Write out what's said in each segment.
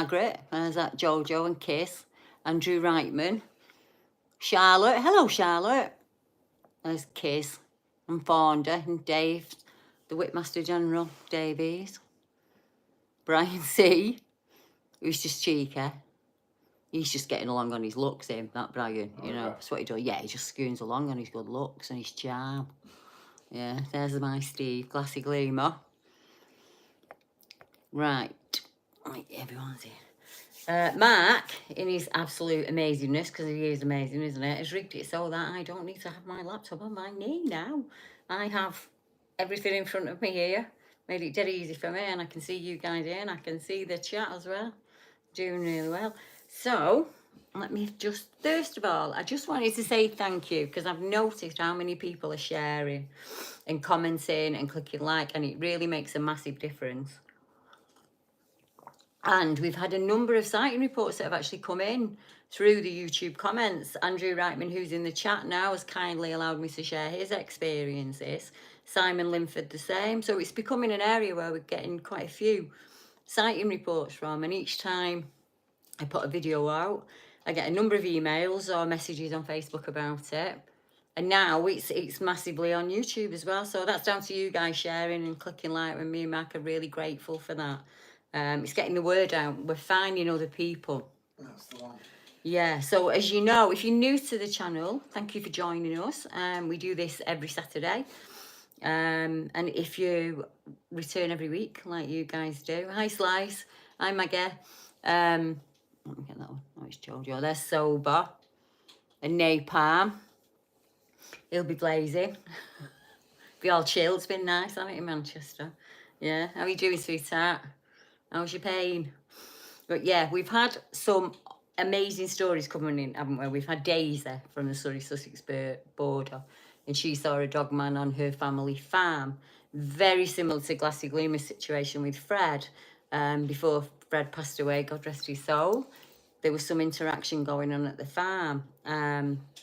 Margaret, there's that Jojo and Kiss, Andrew Reitman, Charlotte, hello Charlotte, there's Kiss, and Fonda, and Dave, the Whipmaster General, Davies, Brian C, who's just cheeky. He's just getting along on his looks, him, that Brian, you know, that's what he does. Yeah, he just scoons along on his good looks and his charm. Yeah, there's my Steve, Glassy Gleamer. Right, everyone's here. Mark, in his absolute amazingness, because he is amazing, isn't it, has rigged it so that I don't need to have my laptop on my knee now. I have everything in front of me here. Made it dead easy for me, and I can see you guys here, and I can see the chat as well. Doing really well. So, let me just, first of all, I just wanted to say thank you, because I've noticed how many people are sharing and commenting and clicking like, and it really makes a massive difference. And we've had a number of sighting reports that have actually come in through the YouTube comments. Andrew Reitman, who's in the chat now, has kindly allowed me to share his experiences. Simon Linford the same. So it's becoming an area where we're getting quite a few sighting reports from. And each time I put a video out, I get a number of emails or messages on Facebook about it. And now it's massively on YouTube as well. So that's down to you guys sharing and clicking like, and me and Mark are really grateful for that. It's getting the word out. We're finding other people. That's the one. Yeah, so as you know, if you're new to the channel, thank you for joining us. We do this every Saturday. And if you return every week, like you guys do. Hi, Slice. Hi, Maggie. Let me get that one. Oh, it's Jojo. They're sober. And Napalm. He'll be blazing. Be all chilled. It's been nice, hasn't it, in Manchester? Yeah. How are you doing, sweetheart? How's your pain? But yeah, we've had some amazing stories coming in, haven't we? We've had Daisy from the Surrey-Sussex border, and she saw a dogman on her family farm. Very similar to Glassy Gleamer's situation with Fred. Before Fred passed away, God rest his soul, there was some interaction going on at the farm.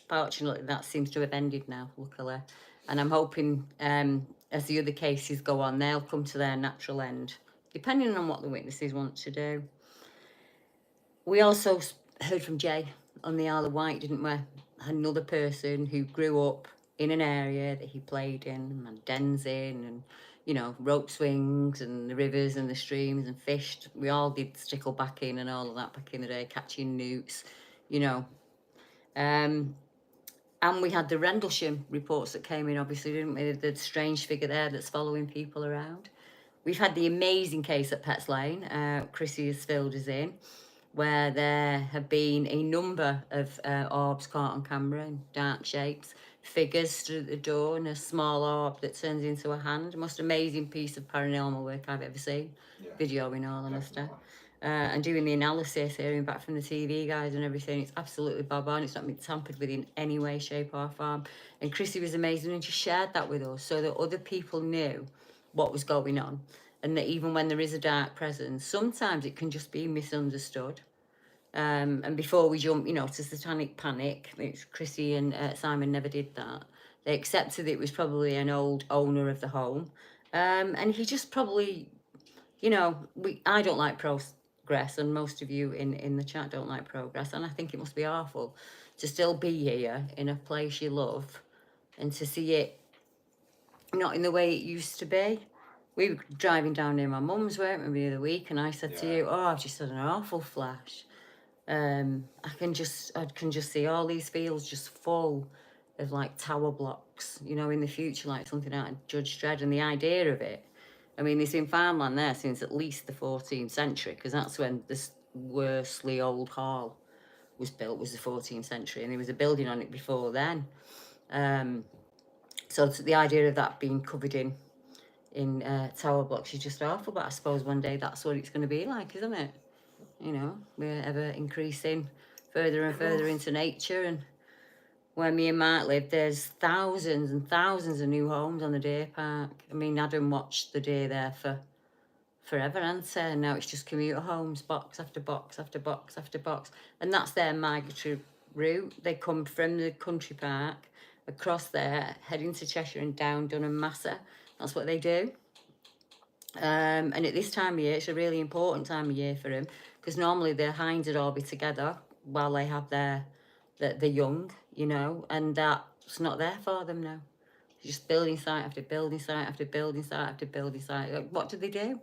Fortunately, that seems to have ended now, luckily. And I'm hoping, as the other cases go on, they'll come to their natural end, depending on what the witnesses want to do. We also heard from Jay on the Isle of Wight, didn't we? Another person who grew up in an area that he played in, and dens in, and, you know, rope swings, and the rivers and the streams, and fished. We all did sticklebacking and all of that back in the day, catching newts, you know. And we had the Rendlesham reports that came in, obviously, didn't we? The strange figure there that's following people around. We've had the amazing case at Pets Lane. Chrissy has filled us in, where there have been a number of orbs caught on camera in dark shapes, figures stood at the door, and a small orb that turns into a hand. Most amazing piece of paranormal work I've ever seen. Yeah. Video, in all honesty. And doing the analysis, hearing back from the TV guys and everything, it's absolutely bob on. It's not been tampered with in any way, shape or form. And Chrissy was amazing, and she shared that with us so that other people knew what was going on. And that even when there is a dark presence, sometimes it can just be misunderstood. And before we jump, you know, to satanic panic, which Chrissy and Simon never did that. They accepted it was probably an old owner of the home. And he just probably, you know, I don't like progress, and most of you in the chat don't like progress. And I think it must be awful to still be here in a place you love and to see it not in the way it used to be. We were driving down near my mum's, weren't we, the other week, and I said to you, oh, I've just had an awful flash. I can just see all these fields just full of like tower blocks, you know, in the future, like something out of Judge Dredd. And the idea of it, I mean, there's been farmland there since at least the 14th century, because that's when this Worsley Old Hall was built, was the 14th century, and there was a building on it before then. So the idea of that being covered in tower blocks is just awful, but I suppose one day that's what it's going to be like, isn't it? You know, we're ever increasing further and further into nature, and where me and Mark live, there's thousands and thousands of new homes on the deer park. I mean, Adam watched the deer there for forever, hasn't he? And now it's just commuter homes, box after box after box after box, and that's their migratory route. They come from the country park across there, heading to Cheshire and down Dunham Massey. That's what they do. And at this time of year, it's a really important time of year for them, because normally the hinds would all be together while they have the young, you know, and that's not there for them now. Just building site after building site after building site after building site. Like, what do they do?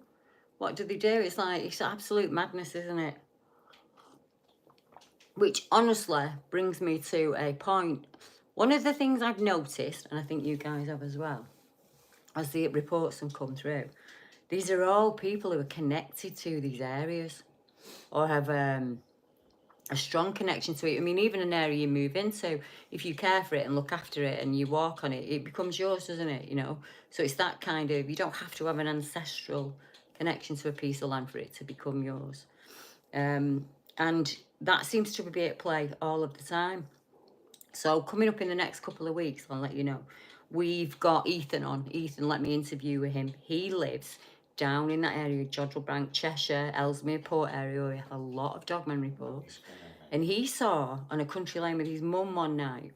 What do they do? It's like, it's absolute madness, isn't it? Which honestly brings me to a point. One of the things I've noticed, and I think you guys have as well, as the reports have come through, these are all people who are connected to these areas or have a strong connection to it. I mean, even an area you move into, if you care for it and look after it and you walk on it, it becomes yours, doesn't it? You know, so it's that kind of, you don't have to have an ancestral connection to a piece of land for it to become yours. And that seems to be at play all of the time. So coming up in the next couple of weeks, I'll let you know, we've got Ethan on. Ethan, let me interview with him. He lives down in that area, Jodrell, Cheshire, Ellesmere Port area. We have a lot of Dogman reports. And he saw on a country lane with his mum one night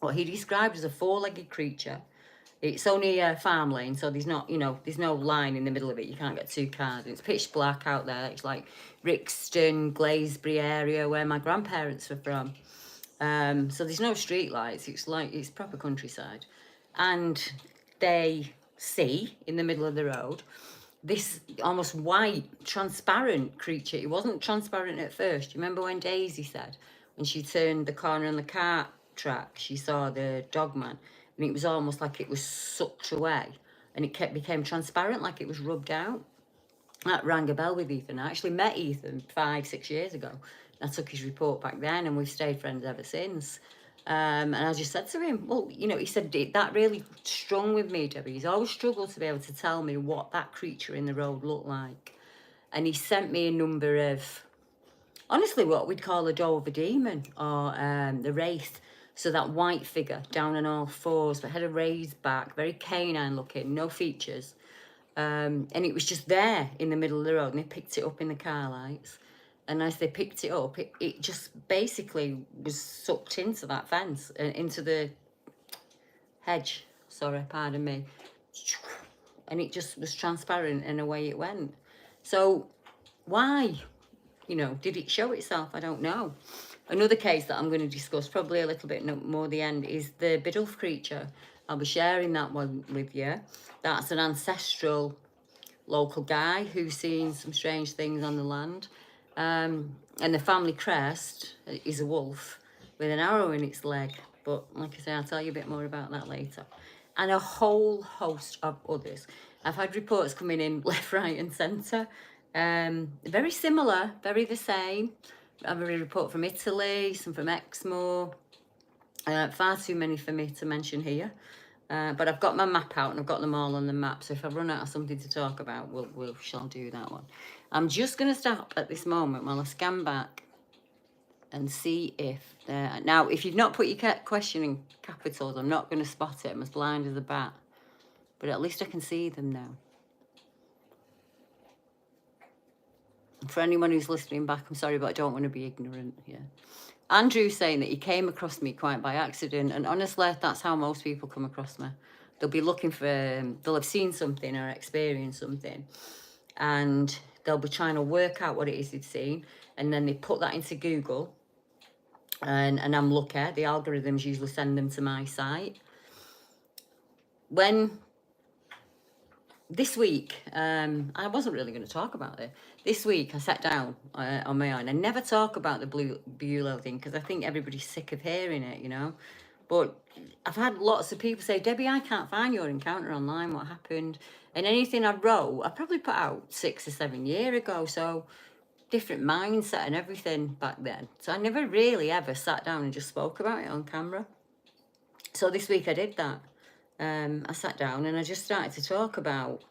what he described as a four-legged creature. It's only a farm lane, so there's not, you know, there's no line in the middle of it. You can't get two cars. It's pitch black out there. It's like Rixton, Glaisbury area where my grandparents were from. So there's no street lights. It's like, it's proper countryside. And they see in the middle of the road this almost white, transparent creature. It wasn't transparent at first. You remember when Daisy said, when she turned the corner on the cart track, she saw the Dogman, and it was almost like it was sucked away, and it became transparent, like it was rubbed out. That rang a bell with Ethan. I actually met Ethan 5-6 years ago. I took his report back then, and we've stayed friends ever since. And I just said to him, well, you know, he said, that really strung with me, Debbie. He's always struggled to be able to tell me what that creature in the road looked like. And he sent me a number of, honestly, what we'd call a Dover demon or the wraith. So that white figure down on all fours, but had a raised back, very canine looking, no features. And it was just there in the middle of the road, and they picked it up in the car lights. And as they picked it up, it just basically was sucked into that fence, into the hedge. Sorry, pardon me. And it just was transparent, and away it went. So why, you know, did it show itself? I don't know. Another case that I'm going to discuss, probably a little bit more the end, is the Biddulph creature. I'll be sharing that one with you. That's an ancestral local guy who's seen some strange things on the land. And the family crest is a wolf with an arrow in its leg. But like I say, I'll tell you a bit more about that later. And a whole host of others. I've had reports coming in left, right and centre. Very similar, very the same. I've a report from Italy, some from Exmoor. Far too many for me to mention here. But I've got my map out and I've got them all on the map. So if I run out of something to talk about, we shall do that one. I'm just going to stop at this moment while I scan back and see if there... Now, if you've not put your question in capitals, I'm not going to spot it. I'm as blind as a bat. But at least I can see them now. For anyone who's listening back, I'm sorry, but I don't want to be ignorant here. Andrew's saying that he came across me quite by accident, and honestly, that's how most people come across me. They'll be looking for, they'll have seen something or experienced something, and they'll be trying to work out what it is they've seen, and then they put that into Google, and I'm lucky, the algorithms usually send them to my site. When this week, I wasn't really going to talk about it. This week, I sat down on my own. I never talk about the blue Bulow thing because I think everybody's sick of hearing it, you know. But I've had lots of people say, Debbie, I can't find your encounter online. What happened? And anything I wrote, I probably put out 6 or 7 years ago. So different mindset and everything back then. So I never really ever sat down and just spoke about it on camera. So this week I did that. I sat down and I just started to talk about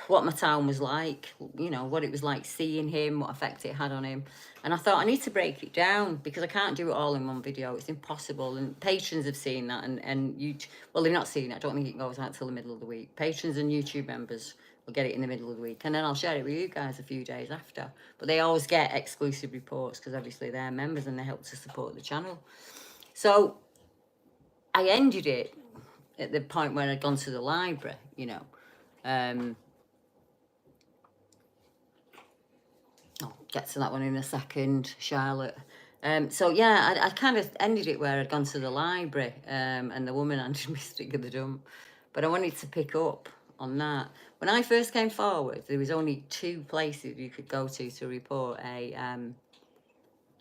what my town was like, you know, what it was like seeing him, what effect it had on him. And I thought I need to break it down because I can't do it all in one video. It's impossible. And patrons have seen that, and you, well, they've not seen it. I don't think it goes out till the middle of the week. Patrons and YouTube members will get it in the middle of the week, and then I'll share it with you guys a few days after. But they always get exclusive reports because obviously they're members and they help to support the channel. So I ended it at the point where I'd gone to the library, you know. get to that one in a second, Charlotte. So yeah, I kind of ended it where I'd gone to the library, and the woman handed me Stick of the Dump. But I wanted to pick up on that. When I first came forward, there was only 2 places you could go to report a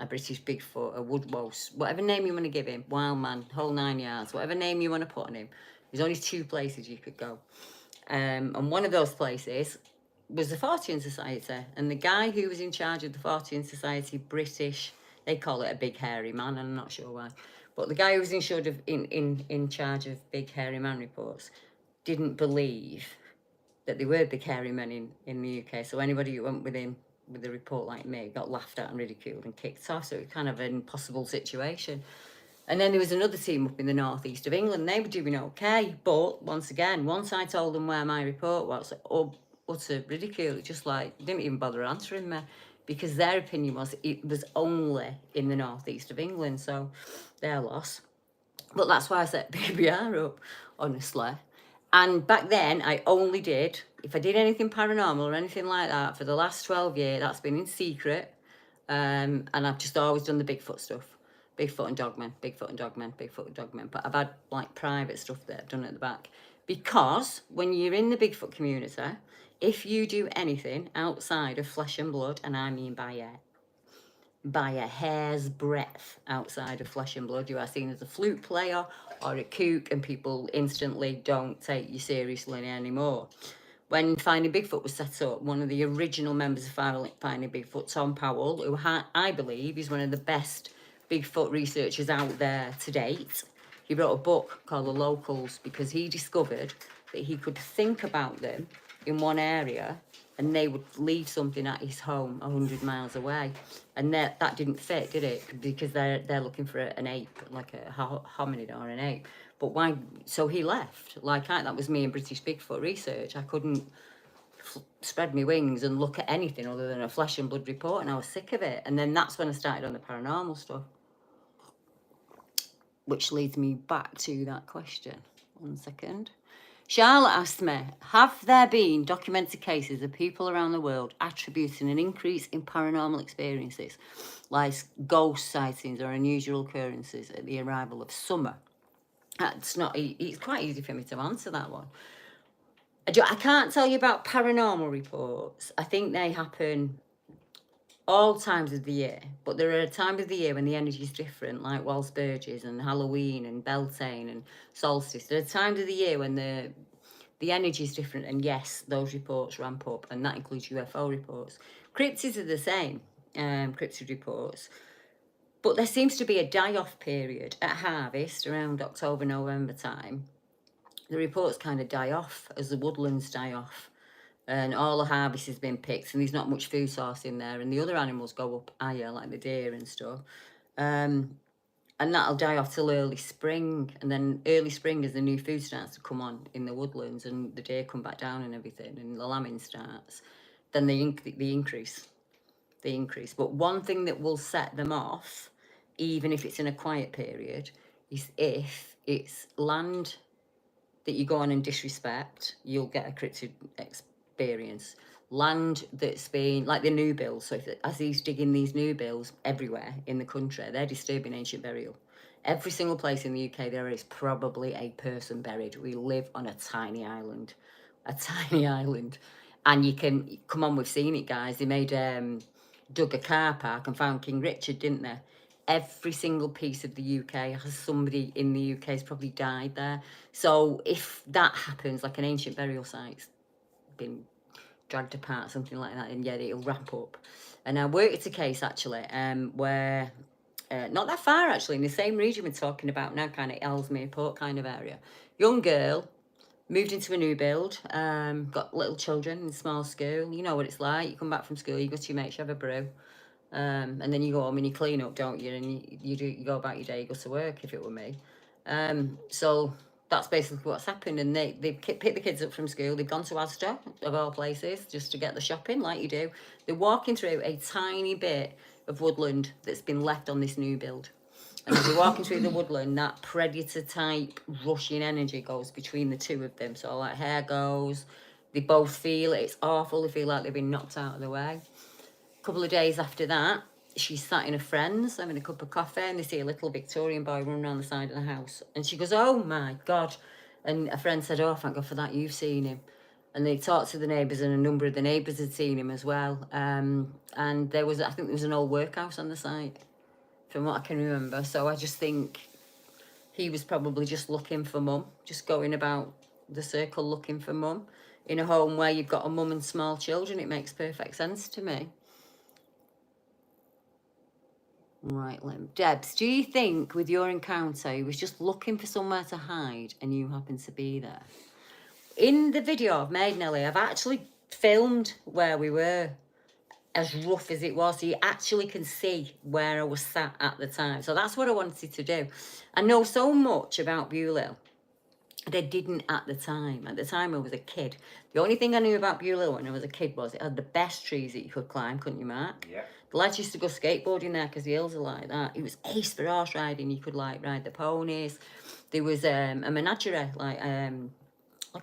British Bigfoot, a woodwose, whatever name you want to give him, Wildman, whole 9 yards, whatever name you want to put on him. There's only 2 places you could go. And one of those places was the Fortean Society. And the guy who was in charge of the Fortean Society, British, they call it a big hairy man, I'm not sure why. But the guy who was in charge of big hairy man reports didn't believe that there were big hairy men in the UK. So anybody who went with him with a report like me got laughed at and ridiculed and kicked off. So it was kind of an impossible situation. And then there was another team up in the northeast of England. They were doing okay. But once again, once I told them where my report was, utter ridicule. Just like, didn't even bother answering me, because their opinion was it was only in the northeast of England. So their loss. But that's why I set BBR up, honestly. And back then, I only did, if I did anything paranormal or anything like that, for the last 12 years, that's been in secret. And I've just always done the Bigfoot stuff. Bigfoot and Dogman, Bigfoot and Dogman, Bigfoot and Dogman. But I've had like private stuff that I've done at the back. Because when you're in the Bigfoot community, if you do anything outside of flesh and blood, and I mean by a hair's breadth outside of flesh and blood, you are seen as a flute player or a kook, and people instantly don't take you seriously anymore. When Finding Bigfoot was set up, one of the original members of Finding Bigfoot, Tom Powell, who I believe is one of the best Bigfoot researchers out there to date, he wrote a book called The Locals, because he discovered that he could think about them in one area and they would leave something at his home 100 miles away. And that didn't fit, did it? Because they're looking for an ape, like a hominid or an ape. But why? So he left. That was me in British Bigfoot research. I couldn't spread my wings and look at anything other than a flesh and blood report, and I was sick of it. And then that's when I started on the paranormal stuff. Which leads me back to that question. 1 second. Charlotte asked me, have there been documented cases of people around the world attributing an increase in paranormal experiences, like ghost sightings or unusual occurrences at the arrival of summer? It's quite easy for me to answer that one. I can't tell you about paranormal reports. I think they happen all times of the year, but there are times of the year when the energy is different, like Walpurgis and Halloween and Beltane and solstice. There are times of the year when the energy is different, and yes, those reports ramp up, and that includes UFO reports. Cryptids are the same, cryptid reports, but there seems to be a die-off period at harvest around October, November time. The reports kind of die off as the woodlands die off, and all the harvest has been picked, and there's not much food source in there, and the other animals go up higher, like the deer and stuff. And that'll die off till early spring, and then early spring as the new food starts to come on in the woodlands, and the deer come back down and everything, and the lambing starts, then they increase. But one thing that will set them off, even if it's in a quiet period, is if it's land that you go on and disrespect, you'll get a cryptid experience. Land that's been, like the new bills, so as he's digging these new bills everywhere in the country, they're disturbing ancient burial. Every single place in the UK there is probably a person buried. We live on a tiny island. And you can, come on, we've seen it, guys. They made, dug a car park and found King Richard, didn't they? Every single piece of the UK has somebody in the UK has probably died there. So if that happens, like an ancient burial site's been dragged apart, something like that, and yeah, it'll wrap up. And I worked a case actually, where not that far actually, in the same region we're talking about now, kind of Ellesmere Port kind of area. Young girl moved into a new build, got little children in small school. You know what it's like. You come back from school, you go to your mates, you have a brew. And then you go home and you clean up, don't you? And you go about your day, you go to work, if it were me. So that's basically what's happened. And they picked the kids up from school. They've gone to Asda, of all places, just to get the shopping, like you do. They're walking through a tiny bit of woodland that's been left on this new build. And as they're walking through the woodland, that predator-type rushing energy goes between the two of them. So, like, hair goes. They both feel it. It's awful. They feel like they've been knocked out of the way. couple of days after that, she sat in a friend's having a cup of coffee, and they see a little Victorian boy running around the side of the house. And she goes, oh my God. And a friend said, oh, thank God for that, you've seen him. And they talked to the neighbours, and a number of the neighbours had seen him as well. And there was, I think there was an old workhouse on the site, from what I can remember. So I just think he was probably just looking for mum, just going about the circle looking for mum. In a home where you've got a mum and small children, it makes perfect sense to me. Right, Lim. Debs, do you think with your encounter he was just looking for somewhere to hide and you happened to be there? In the video I've made, Nelly, I've actually filmed where we were, as rough as it was. So you actually can see where I was sat at the time. So that's what I wanted to do. I know so much about Beulah. I didn't at the time. At the time I was a kid. The only thing I knew about Beulah when I was a kid was it had the best trees that you could climb, couldn't you, Mark? Yeah. The lads used to go skateboarding there because the hills are like that. It was ace for horse riding. You could like ride the ponies. There was a menagerie, like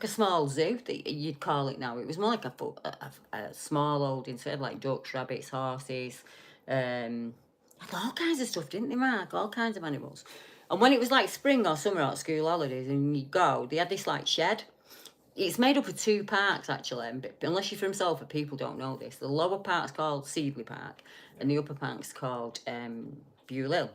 a small zoo that you'd call it now. It was more like a small holding, so it had like ducks, rabbits, horses, all kinds of stuff, didn't they, Mark? All kinds of animals. And when it was like spring or summer or school holidays and you go, they had this like shed. It's made up of 2 parks actually, but unless you're from Salford, people don't know this. The lower part's called Seedley Park and the upper part's called Beulah,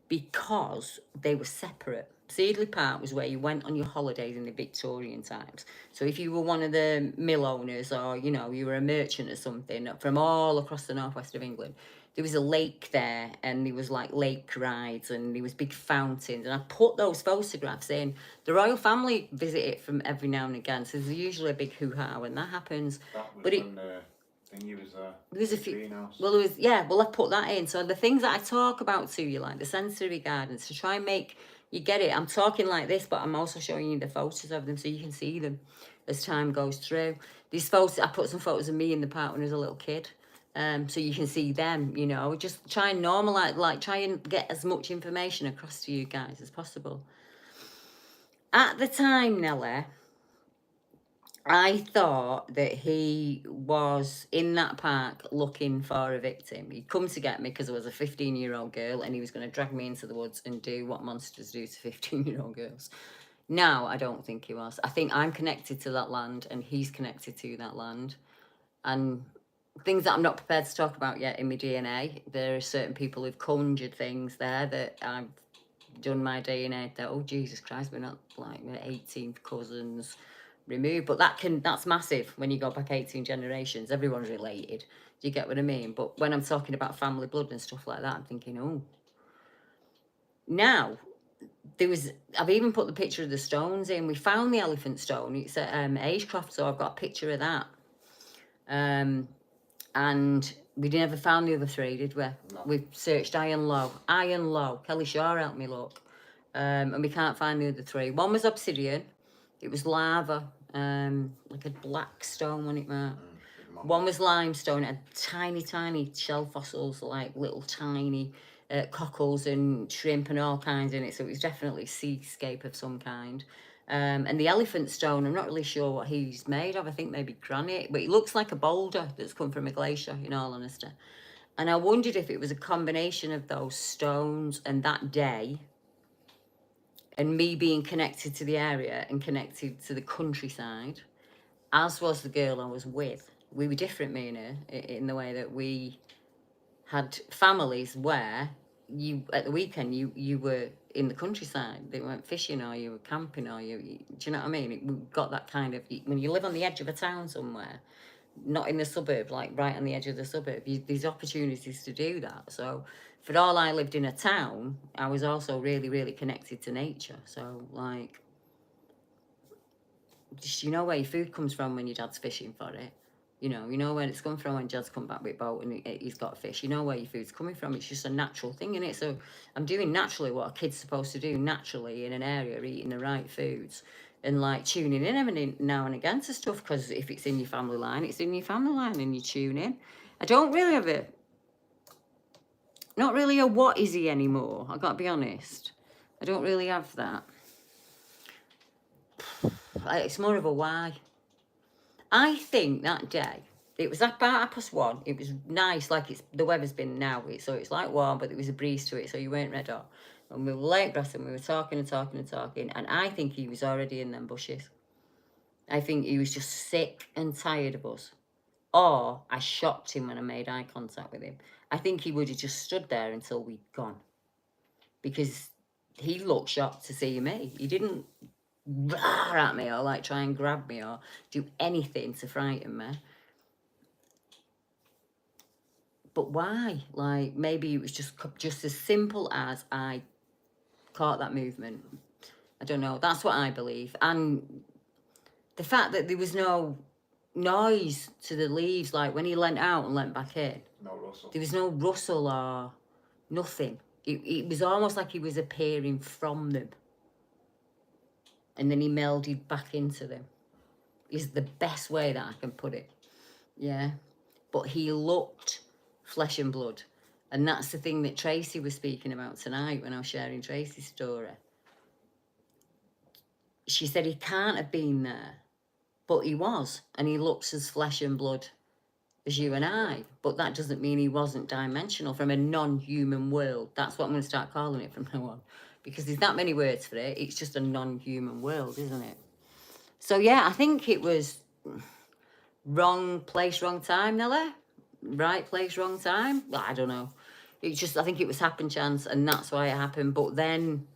because they were separate. Seedley Park was where you went on your holidays in the Victorian times. So if you were one of the mill owners, or you know, you were a merchant or something from all across the northwest of England, there was a lake there, and there was like lake rides, and there was big fountains, and I put those photographs in. The royal family visit it from every now and again, so there's usually a big hoo-ha when that happens. That was but when the thingy was there was a few greenhouse. well there was, yeah, well I put that in. So the things that I talk about to you, like the sensory gardens, to try and make you get it, I'm talking like this, but I'm also showing you the photos of them so you can see them as time goes through. These photos, I put some photos of me in the park when I was a little kid, so you can see them, you know. Just try and normalize, like try and get as much information across to you guys as possible. At the time, Nelly, I thought that he was in that park looking for a victim. He'd come to get me because I was a 15-year-old girl, and he was going to drag me into the woods and do what monsters do to 15-year-old girls. Now, I don't think he was. I think I'm connected to that land and he's connected to that land. And things that I'm not prepared to talk about yet in my DNA, there are certain people who've conjured things there that I've done my DNA that, oh, Jesus Christ, we're not like, we're 18th cousins removed. But that's massive when you go back 18 generations. Everyone's related. Do you get what I mean? But when I'm talking about family blood and stuff like that, I'm thinking, oh. Now, I've even put the picture of the stones in. We found the elephant stone. It's at Agecroft, so I've got a picture of that. And we never found the other 3, did we? No. We've searched high and low. Kelly Shaw helped me look. And we can't find the other 3. One was obsidian. It was lava, like a black stone on it, Mark. One was limestone. It had tiny, tiny shell fossils, like little tiny cockles and shrimp and all kinds in it. So it was definitely a seascape of some kind. And the elephant stone, I'm not really sure what he's made of. I think maybe granite, but it looks like a boulder that's come from a glacier, in all honesty. And I wondered if it was a combination of those stones and that day, and me being connected to the area and connected to the countryside, as was the girl I was with. We were different, me and her, in the way that we had families where you, at the weekend, you were in the countryside. They weren't fishing, or you were camping, or do you know what I mean? We got that kind of, when you live on the edge of a town somewhere, not in the suburb, like right on the edge of the suburb, there's opportunities to do that. So for all I lived in a town, I was also really, really connected to nature. So like, just, you know where your food comes from when your dad's fishing for it. You know where it's come from when Dad's come back with boat and he's got fish. You know where your food's coming from. It's just a natural thing, innit? So I'm doing naturally what a kid's supposed to do naturally in an area, eating the right foods and like tuning in every now and again to stuff, because if it's in your family line, it's in your family line and you tune in. I don't really have not really a what is he anymore. I've got to be honest. I don't really have that. It's more of a why. I think that day, It was about 1:30. It was nice, like the weather's been now, so it's like warm, but there was a breeze to it, so you weren't red hot. And we were laying grass and we were talking and talking and talking, and I think he was already in them bushes. I think he was just sick and tired of us. Or I shocked him when I made eye contact with him. I think he would have just stood there until we'd gone. Because he looked shocked to see me. He didn't roar at me or like try and grab me or do anything to frighten me. But why? Like, maybe it was just as simple as I caught that movement. I don't know. That's what I believe. And the fact that there was no noise to the leaves, like when he leant out and leant back in. No rustle. There was no rustle or nothing. It was almost like he was appearing from them. And then he melded back into them. Is the best way that I can put it. Yeah. But he looked flesh and blood. And that's the thing that Tracy was speaking about tonight when I was sharing Tracy's story. She said he can't have been there, but he was. And he looks as flesh and blood as you and I. But that doesn't mean he wasn't dimensional from a non-human world. That's what I'm going to start calling it from now on. Because there's that many words for it. It's just a non-human world, isn't it? So, yeah, I think it was wrong place, wrong time, Nelly. Right place, wrong time. I don't know. It's just, I think it was happen chance, and that's why it happened. But then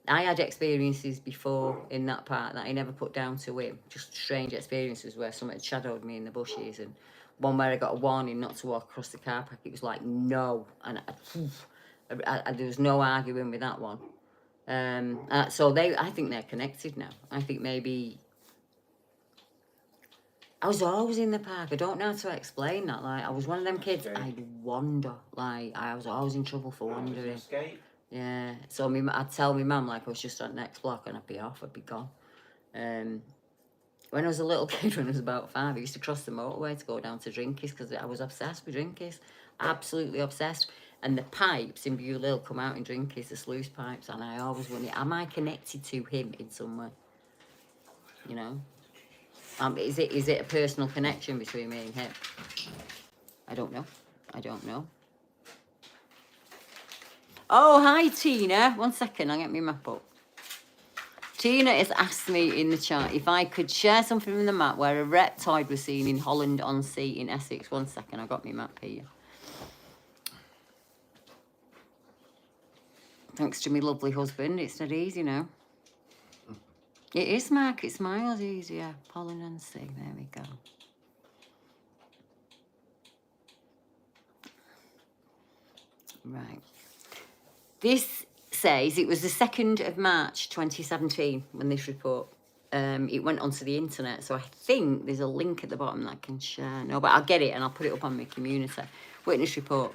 I had experiences before in that part that I never put down to him. Just strange experiences where someone had shadowed me in the bushes, and one where I got a warning not to walk across the car park. It was like, no. And there was no arguing with that one. So I think they're connected now. I think maybe I was always in the park. I don't know how to explain that. Like, I was one of them kids. I'd wander. Like, I was always in trouble for wandering. Escape. Yeah. So I'd tell my mum like I was just on the next block and I'd be off. I'd be gone. When I was a little kid, when I was about 5, I used to cross the motorway to go down to Drinkies because I was obsessed with Drinkies. Absolutely obsessed. And the pipes in Bewley come out in Drinkies, the sluice pipes, and I always wondered, am I connected to him in some way? You know? Is it a personal connection between me and him? I don't know. I don't know. Oh, hi, Tina. 1 second, I'll get my map up. Tina has asked me in the chat if I could share something from the map where a reptile was seen in Holland-on-Sea in Essex. 1 second, I got my map here. Thanks to my lovely husband, it's not easy now. It is, Mark. It's miles easier. Holland-on-Sea. There we go. Right. This says it was the 2nd of March 2017 when this report it went onto the internet. So I think there's a link at the bottom that I can share. No, but I'll get it and I'll put it up on my community. Witness report.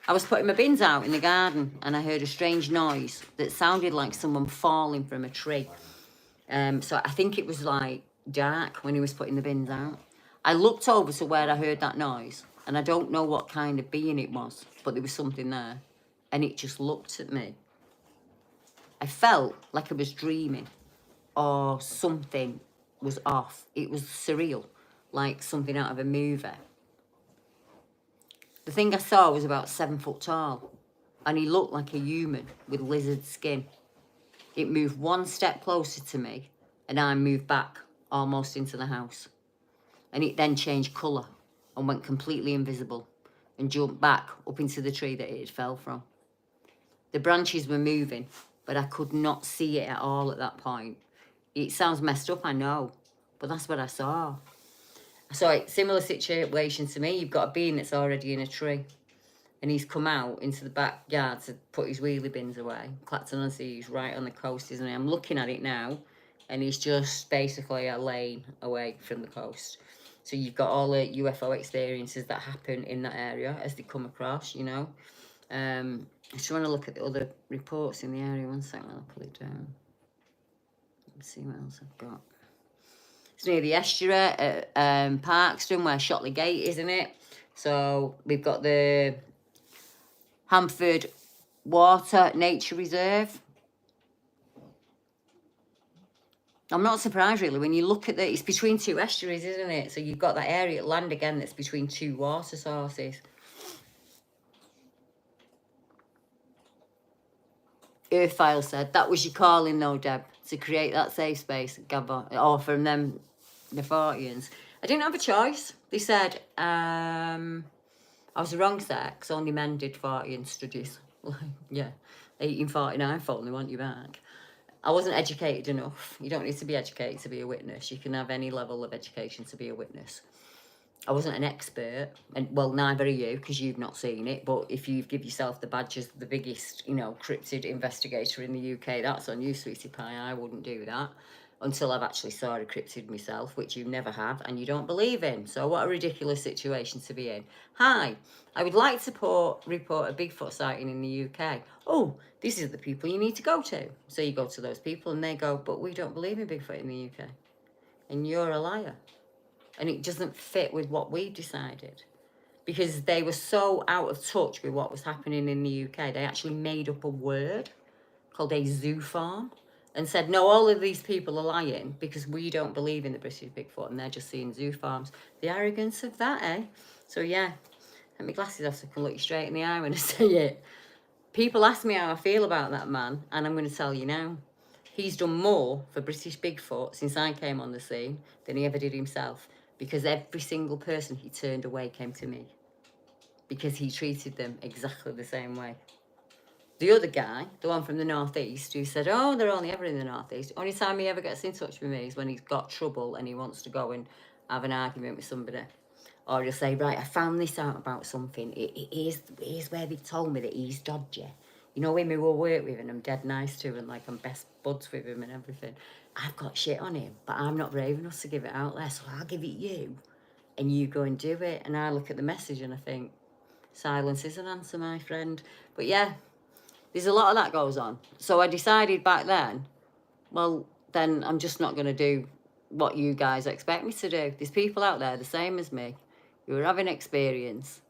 I was putting my bins out in the garden and I heard a strange noise that sounded like someone falling from a tree. So I think it was like dark when he was putting the bins out. I looked over to where I heard that noise and I don't know what kind of being it was, but there was something there and it just looked at me. I felt like I was dreaming or something was off. It was surreal, like something out of a movie. The thing I saw was about 7 foot tall and he looked like a human with lizard skin. It moved 1 step closer to me and I moved back almost into the house. And it then changed colour and went completely invisible and jumped back up into the tree that it had fell from. The branches were moving, but I could not see it at all at that point. It sounds messed up, I know, but that's what I saw. So it's similar situation to me. You've got a being that's already in a tree. And he's come out into the backyard to put his wheelie bins away. Clacton-on-Sea, he's right on the coast, isn't he? I'm looking at it now, and he's just basically a lane away from the coast. So you've got all the UFO experiences that happen in that area as they come across, you know. I just want to look at the other reports in the area. 1 second, I'll pull it down. Let's see what else I've got. It's near the estuary at Parkston, where Shotley Gate, isn't it? So we've got the Hamford Water Nature Reserve. I'm not surprised really when you look at it's between two estuaries, isn't it? So you've got that area of land again that's between two water sources. Earthfile said, that was your calling though, Deb, to create that safe space, Gabba, or from them, the Fortians. I didn't have a choice. They said, I was the wrong sex, only men did Fortian studies. Yeah, 1849 phone, they want you back. I wasn't educated enough. You don't need to be educated to be a witness. You can have any level of education to be a witness. I wasn't an expert, and well, neither are you, because you've not seen it. But if you give yourself the badge as the biggest, cryptid investigator in the UK, that's on you, sweetie pie. I wouldn't do that until I've actually saw a cryptid myself, which you never have, and you don't believe in. So what a ridiculous situation to be in. Hi, I would like to report a Bigfoot sighting in the UK. Oh, these are the people you need to go to. So you go to those people, and they go, but we don't believe in Bigfoot in the UK, and you're a liar. And it doesn't fit with what we decided, because they were so out of touch with what was happening in the UK. They actually made up a word called a zoo farm and said, no, all of these people are lying because we don't believe in the British Bigfoot and they're just seeing zoo farms. The arrogance of that, eh? So yeah, take my glasses off so I can look you straight in the eye when I say it. People ask me how I feel about that man, and I'm going to tell you now. He's done more for British Bigfoot since I came on the scene than he ever did himself, because every single person he turned away came to me because he treated them exactly the same way. The other guy, the one from the northeast, who said, oh, they're only ever in the northeast. Only time he ever gets in touch with me is when he's got trouble and he wants to go and have an argument with somebody. Or he'll say, right, I found this out about something. Here's where they told me that he's dodgy. You know, him who I work with and I'm dead nice to and like I'm best buds with him and everything. I've got shit on him, but I'm not brave enough to give it out there, so I'll give it you and you go and do it. And I look at the message and I think, silence is an answer, my friend. But yeah, there's a lot of that goes on. So I decided back then, well, then I'm just not going to do what you guys expect me to do. There's people out there the same as me who are having experiences,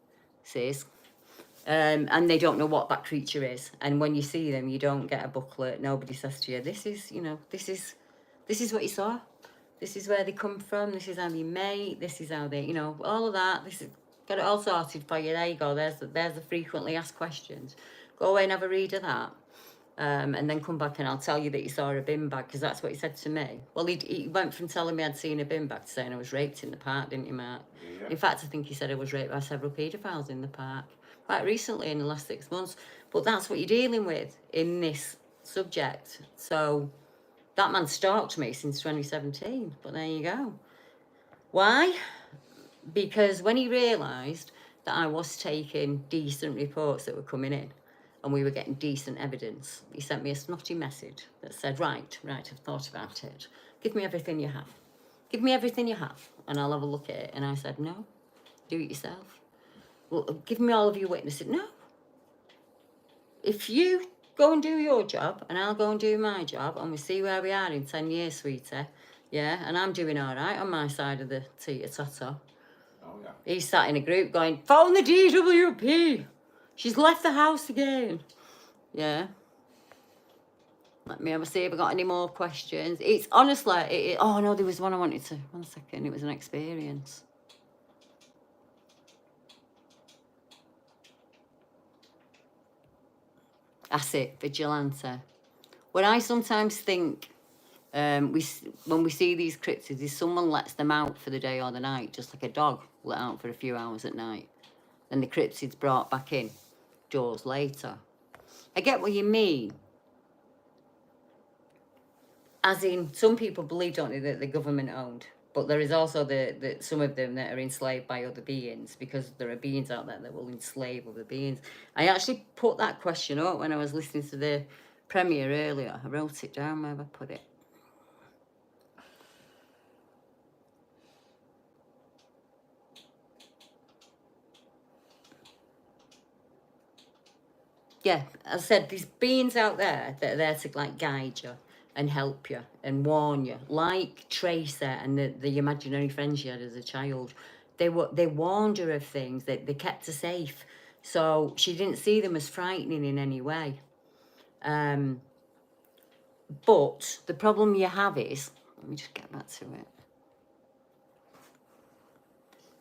and they don't know what that creature is. And when you see them, you don't get a booklet. Nobody says to you, this is what you saw. This is where they come from. This is how they mate. This is how they, all of that. This is got it all sorted for you. There you go. There's the frequently asked questions. Go away and have a read of that. And then come back and I'll tell you that you saw a bin bag, because that's what he said to me. Well, he went from telling me I'd seen a bin bag to saying I was raped in the park, didn't he, Mark? Yeah. In fact, I think he said I was raped by several paedophiles in the park, quite recently in the last 6 months. But that's what you're dealing with in this subject. So that man stalked me since 2017, but there you go. Why? Because when he realised that I was taking decent reports that were coming in, and we were getting decent evidence, he sent me a snotty message that said, right, I've thought about it. Give me everything you have. Give me everything you have, and I'll have a look at it. And I said, no, do it yourself. Well, give me all of your witnesses. No. If you go and do your job, and I'll go and do my job, and we'll see where we are in 10 years, sweetie. Yeah, and I'm doing all right on my side of the teeter-totter. Oh, yeah. He's sat in a group going, phone the DWP. She's left the house again. Yeah. Let me have a see if I got any more questions. It's honestly, oh no, there was one I wanted to, 1 second, it was an experience. That's it, vigilante. When I sometimes think, when we see these cryptids, if someone lets them out for the day or the night, just like a dog let out for a few hours at night, and the cryptid's brought back in doors later. I get what you mean. As in, some people believe, don't they, that the government owned, but there is also the some of them that are enslaved by other beings, because there are beings out there that will enslave other beings. I actually put that question up when I was listening to the premiere earlier. I wrote it down. Where have I put it? Yeah, as I said, there's beings out there that are there to like guide you and help you and warn you, like Tracer and the imaginary friends she had as a child. They warned her of things, they kept her safe, so she didn't see them as frightening in any way. But the problem you have is, Let me just get back to it.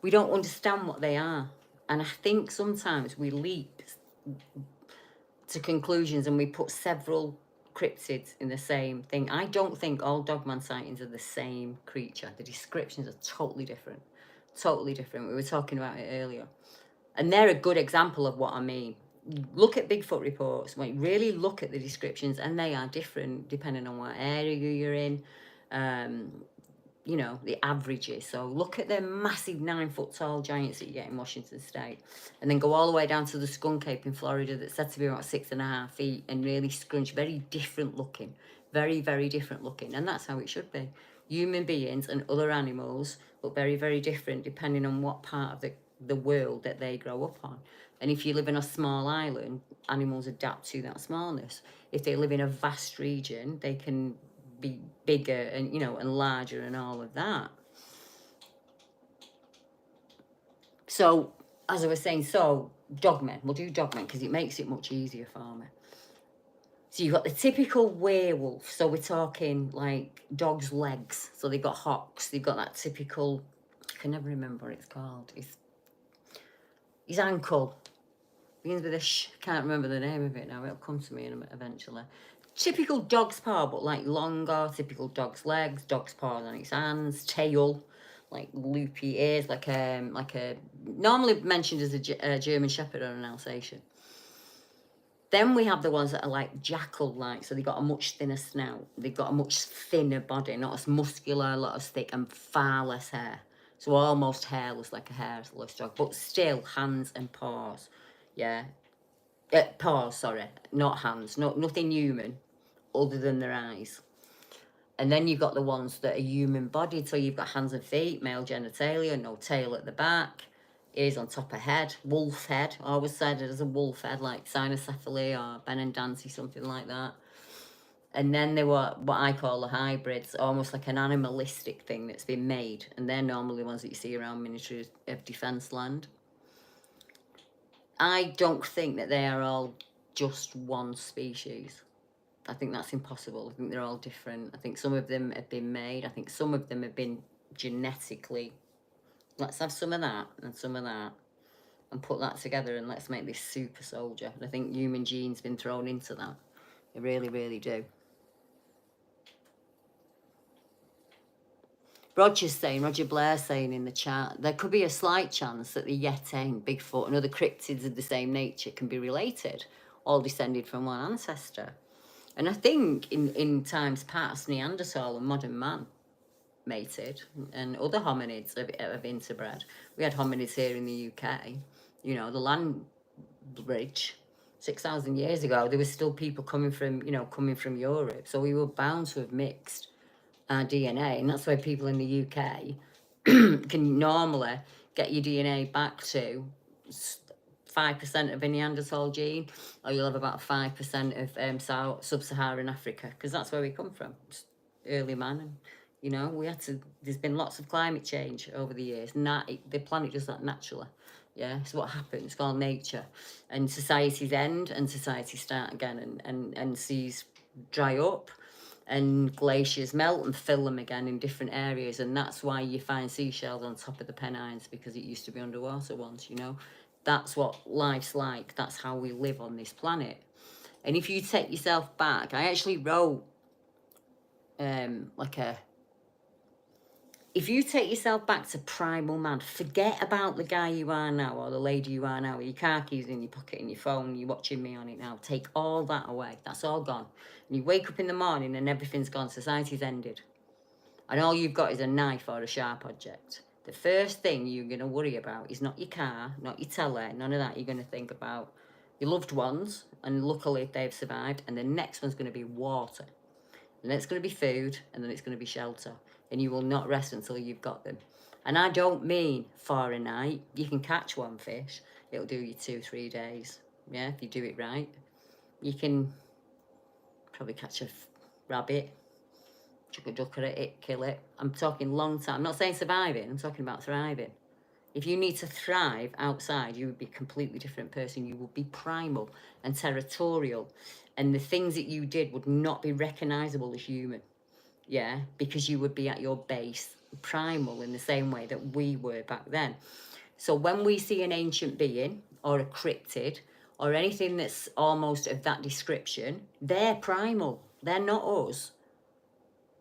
We don't understand what they are. And I think sometimes we leap to conclusions and we put several cryptids in the same thing. I don't think all Dogman sightings are the same creature. The descriptions are totally different. Totally different. We were talking about it earlier. And they're a good example of what I mean. Look at Bigfoot reports, like really look at the descriptions, and they are different depending on what area you're in. You know, the averages. So look at the massive 9-foot tall giants that you get in Washington State, and then go all the way down to the skunk ape in Florida that's said to be about 6.5 feet and really scrunch, very different looking, very, very different looking. And that's how it should be. Human beings and other animals look very, very different depending on what part of the world that they grow up on. And if you live in a small island, animals adapt to that smallness. If they live in a vast region, they can be bigger and, you know, and larger and all of that. So, as I was saying, so Dogmen, we'll do Dogmen because it makes it much easier for me. So you've got the typical werewolf. So we're talking like dog's legs. So they've got hocks. They've got that typical, I can never remember what it's called. His ankle begins with a sh. Can't remember the name of it now. It'll come to me eventually. Typical dog's paw, but like longer. Typical dog's legs, dog's paws on its hands, tail, like loopy ears, like a normally mentioned as a German Shepherd or an Alsatian. Then we have the ones that are like jackal-like, so they've got a much thinner snout. They've got a much thinner body, not as muscular, not as thick, and far less hair. So almost hairless, like a hairless dog, but still hands and paws. Yeah. Paws, sorry, not hands, nothing human other than their eyes. And then you've got the ones that are human bodied, so you've got hands and feet, male genitalia, no tail at the back, ears on top of head, wolf head, always cited as a wolf head, like cynocephaly or Benendancy, something like that. And then there were what I call the hybrids, almost like an animalistic thing that's been made, and they're normally the ones that you see around Ministry of Defence land. I don't think that they are all just one species. I think that's impossible. I think they're all different. I think some of them have been made. I think some of them have been genetically. Let's have some of that and some of that and put that together and let's make this super soldier. And I think human genes been thrown into that. They really, really do. Roger Blair saying in the chat, there could be a slight chance that the Yeti, Bigfoot and other cryptids of the same nature can be related, all descended from one ancestor. And I think in times past, Neanderthal and modern man mated, and other hominids have interbred. We had hominids here in the UK. You know, the land bridge, 6,000 years ago, there was still people coming from Europe. So we were bound to have mixed our DNA, and that's why people in the UK can normally get your DNA back to 5% of a Neanderthal gene, or you'll have about 5% of sub-Saharan Africa, because that's where we come from, early man. And you know, there's been lots of climate change over the years, and the planet does that naturally. Yeah, it's what happens. It's called nature, and societies end and societies start again, and seas dry up and glaciers melt and fill them again in different areas. And that's why you find seashells on top of the Pennines, because it used to be underwater once, you know. That's what life's like. That's how we live on this planet. And if you take yourself back, I actually wrote if you take yourself back to primal man, forget about the guy you are now or the lady you are now with your car keys in your pocket and your phone, you're watching me on it now. Take all that away. That's all gone. And you wake up in the morning and everything's gone. Society's ended. And all you've got is a knife or a sharp object. The first thing you're going to worry about is not your car, not your telly, none of that. You're going to think about your loved ones, and luckily they've survived. And the next one's going to be water. And then it's going to be food, and then it's going to be shelter. And you will not rest until you've got them. And I don't mean for a night. You can catch one fish. It'll do you 2-3 days. Yeah, if you do it right. You can probably catch a rabbit, chuck a duck at it, kill it. I'm talking long time. I'm not saying surviving. I'm talking about thriving. If you need to thrive outside, you would be a completely different person. You would be primal and territorial. And the things that you did would not be recognisable as human. yeah, because you would be at your base primal in the same way that we were back then. So when we see an ancient being or a cryptid or anything that's almost of that description, they're primal. They're not us.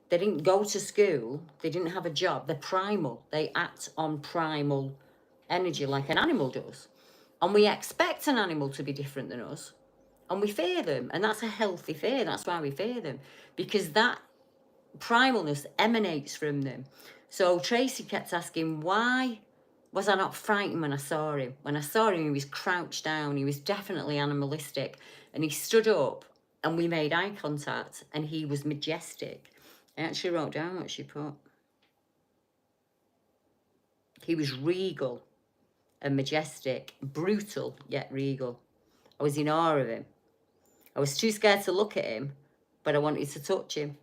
They didn't go to school. They didn't have a job. They're primal. They act on primal energy like an animal does. And we expect an animal to be different than us. And we fear them. And that's a healthy fear. That's why we fear them. Because that primalness emanates from them. So Tracy kept asking, why was I not frightened when I saw him? When I saw him, he was crouched down. He was definitely animalistic. And he stood up and we made eye contact and he was majestic. I actually wrote down what she put. He was regal and majestic, brutal yet regal. I was in awe of him. I was too scared to look at him, but I wanted to touch him.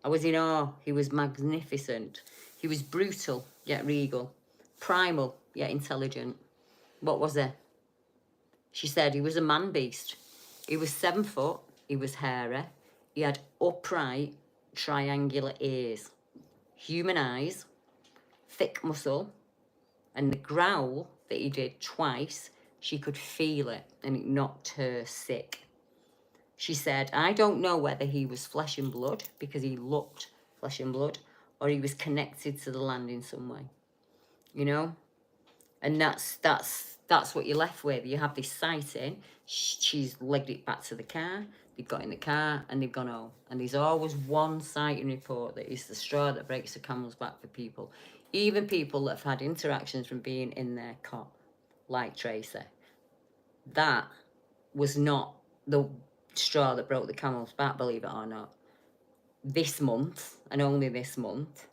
I was in awe. He was magnificent. He was brutal yet regal, primal yet intelligent. What was he? She said he was a man beast. He was 7 foot. He was hairy. He had upright, triangular ears, human eyes, thick muscle, and the growl that he did twice, she could feel it and it knocked her sick. She said, I don't know whether he was flesh and blood because he looked flesh and blood or he was connected to the land in some way, you know? And that's what you're left with. You have this sighting. She's legged it back to the car. They've got in the car and they've gone home. And there's always one sighting report that is the straw that breaks the camel's back for people. Even people that have had interactions from being in their cot, like Tracy. That was not the straw that broke the camel's back, believe it or not. This month, and only this month,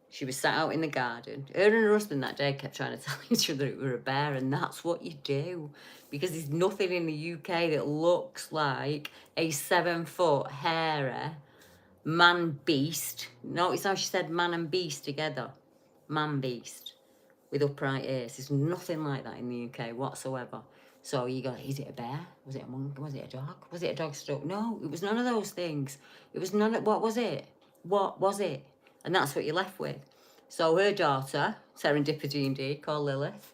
she was sat out in the garden. Her and her husband that day kept trying to tell each other it were a bear, and that's what you do. Because there's nothing in the UK that looks like a 7 foot hairy man beast. Notice how she said man and beast together. Man beast with upright ears. There's nothing like that in the UK whatsoever. So you go, is it a bear? Was it a monkey? Was it a dog? Was it a dog stuck? No, it was none of those things. It was none of, what was it? What was it? And that's what you're left with. So her daughter, Serendipity indeed, called Lilith,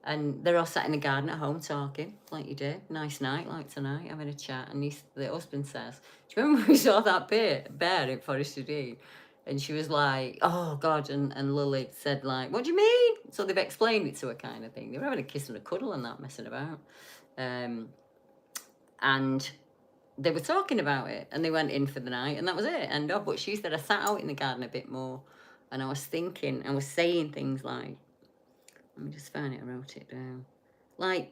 and they're all sat in the garden at home talking, like you do. Nice night, like tonight, having a chat. And the husband says, do you remember when we saw that bear in Forest Dean? And she was like, oh, God. And Lily said, like, what do you mean? So they've explained it to her kind of thing. They were having a kiss and a cuddle and that, messing about. And they were talking about it. And they went in for the night. And that was it. And but she said, I sat out in the garden a bit more. And I was thinking, I was saying things like, let me just find it. I wrote it down. Like,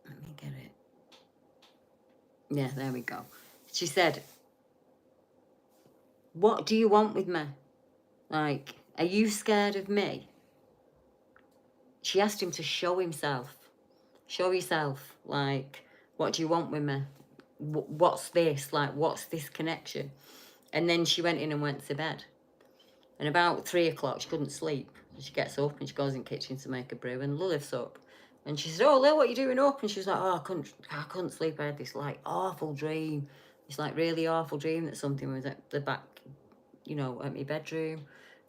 let me get it. Yeah, there we go. She said, what do you want with me? Like, are you scared of me? She asked him to show himself. Show yourself. Like, what do you want with me? What's this? Like, what's this connection? And then she went in and went to bed. And about 3 o'clock, she couldn't sleep. She gets up and she goes in the kitchen to make a brew. And Lilith's up. And she said, oh, Lil, what are you doing up? And she was like, oh, I couldn't sleep. I had this, like, awful dream. This, like, really awful dream that something was at the back, you know, at my bedroom.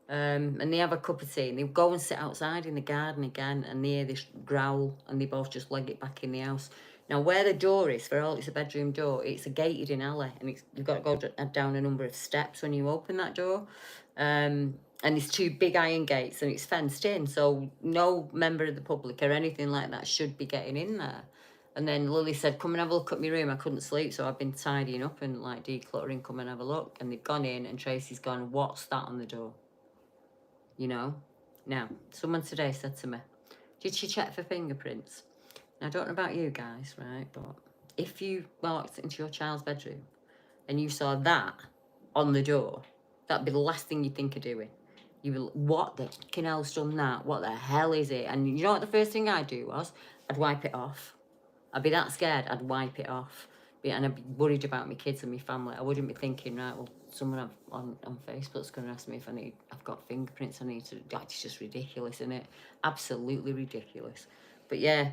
And they have a cup of tea and they go and sit outside in the garden again and they hear this growl and they both just leg it back in the house. Now, where the door is, for all it's a bedroom door, it's a gated in alley and you've got to go down a number of steps when you open that door. And it's 2 big iron gates and it's fenced in, so no member of the public or anything like that should be getting in there. And then Lily said, come and have a look at my room. I couldn't sleep, so I've been tidying up and like decluttering. Come and have a look. And they've gone in and Tracy's gone, what's that on the door? You know? Now, someone today said to me, did she check for fingerprints? Now, I don't know about you guys, right? But if you walked into your child's bedroom and you saw that on the door, that'd be the last thing you'd think of doing. You will, what the fucking hell's done that? What the hell is it? And you know what the first thing I'd do was? I'd wipe it off. I'd be that scared, I'd wipe it off. And I'd be worried about my kids and my family. I wouldn't be thinking, right, well, someone on Facebook's going to ask me if I've got fingerprints I need to, that's just ridiculous, isn't it? Absolutely ridiculous. But yeah,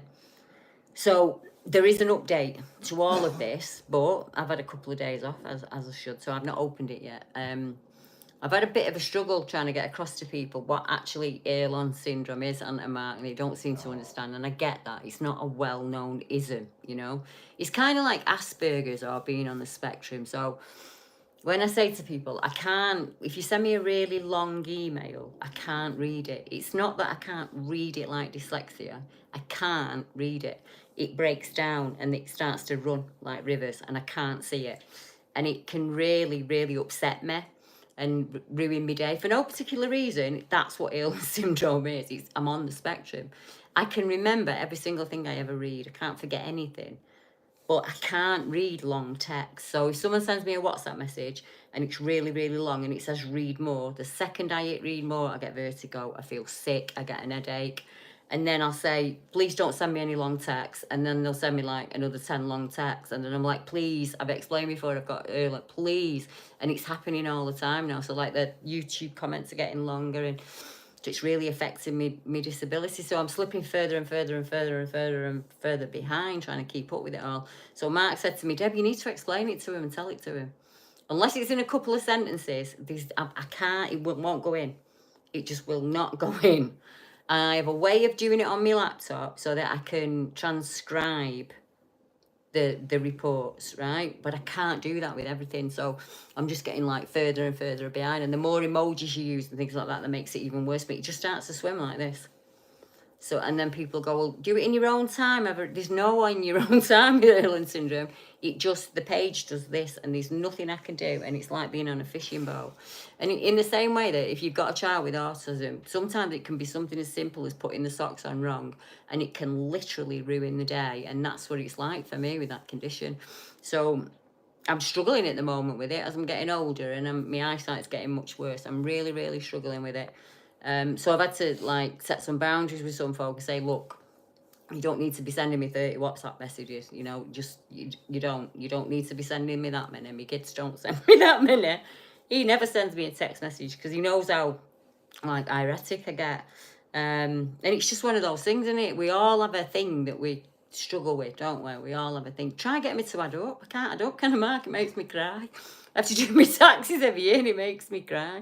so there is an update to all of this, but I've had a couple of days off, as I should, so I've not opened it yet. I've had a bit of a struggle trying to get across to people what actually Earlon syndrome is, and Mark, and they don't seem to understand, and I get that. It's not a well-known ism, you know. It's kind of like Asperger's or being on the spectrum. So when I say to people, I can't, if you send me a really long email, I can't read it. It's not that I can't read it like dyslexia. I can't read it. It breaks down and it starts to run like rivers and I can't see it. And it can really, really upset me and ruin my day for no particular reason. That's what Earl's syndrome is. I'm on the spectrum. I can remember every single thing I ever read. I can't forget anything. But I can't read long text. So if someone sends me a WhatsApp message and it's really, really long and it says read more, the second I hit read more, I get vertigo, I feel sick, I get an headache. And then I'll say, please don't send me any long texts. And then they'll send me like another 10 long texts. And then I'm like, please, I've explained before, I've got like, please. And it's happening all the time now. So like the YouTube comments are getting longer and it's really affecting me disability. So I'm slipping further and further and further and further and further behind trying to keep up with it all. So Mark said to me, Deb, you need to explain it to him and tell it to him. Unless it's in a couple of sentences, I can't, it won't go in. It just will not go in. I have a way of doing it on my laptop so that I can transcribe the reports, right? But I can't do that with everything. So I'm just getting like further and further behind. And the more emojis you use and things like that makes it even worse. But it just starts to swim like this. So, and then people go, well, do it in your own time. There's no in your own time with Earl's syndrome. It just, the page does this and there's nothing I can do. And it's like being on a fishing boat. And in the same way that if you've got a child with autism, sometimes it can be something as simple as putting the socks on wrong. And it can literally ruin the day. And that's what it's like for me with that condition. So I'm struggling at the moment with it as I'm getting older and my eyesight's getting much worse. I'm really, really struggling with it. So I've had to like set some boundaries with some folk and say, look, you don't need to be sending me 30 WhatsApp messages, you know, just, you don't need to be sending me that many. My kids don't send me that many. He never sends me a text message because he knows how like erratic I get. And it's just one of those things, isn't it? We all have a thing that we struggle with, don't we? We all have a thing. Try and get me to add up. I can't add up, can I, Mark? It makes me cry. I have to do my taxes every year and it makes me cry.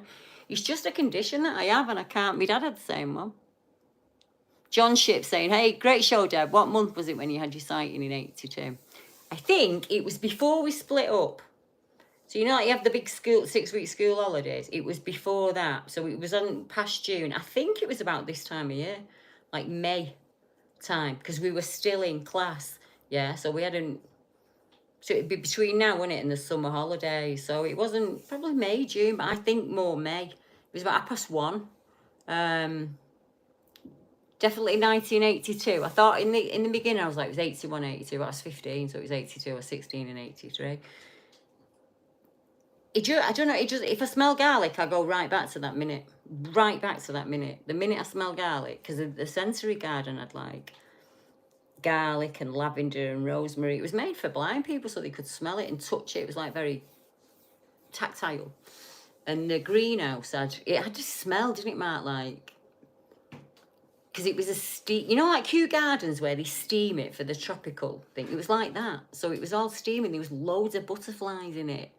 It's just a condition that I have and I can't. My dad had the same one. John Ship saying, hey, great show, Deb. What month was it when you had your sighting in 82? I think it was before we split up. So you know like you have the big school 6-week school holidays. It was before that. So it was on past June. I think it was about this time of year. Like May time. Because we were still in class. Yeah, so we hadn't. So it'd be between now, wouldn't it, and the summer holidays. So it wasn't probably May, June, but I think more May. It was about 1:30. Definitely 1982. I thought in the beginning I was like, it was 81, 82. I was 15, so it was 82. I was 16 and 83. I don't know, it just, if I smell garlic, I go right back to that minute. Right back to that minute. The minute I smell garlic, because the sensory garden had like garlic and lavender and rosemary. It was made for blind people so they could smell it and touch it. It was like very tactile. And the greenhouse had to smell, didn't it, Mark? Like, because it was a steam, you know, like Kew Gardens where they steam it for the tropical thing. It was like that. So it was all steaming. There was loads of butterflies in it,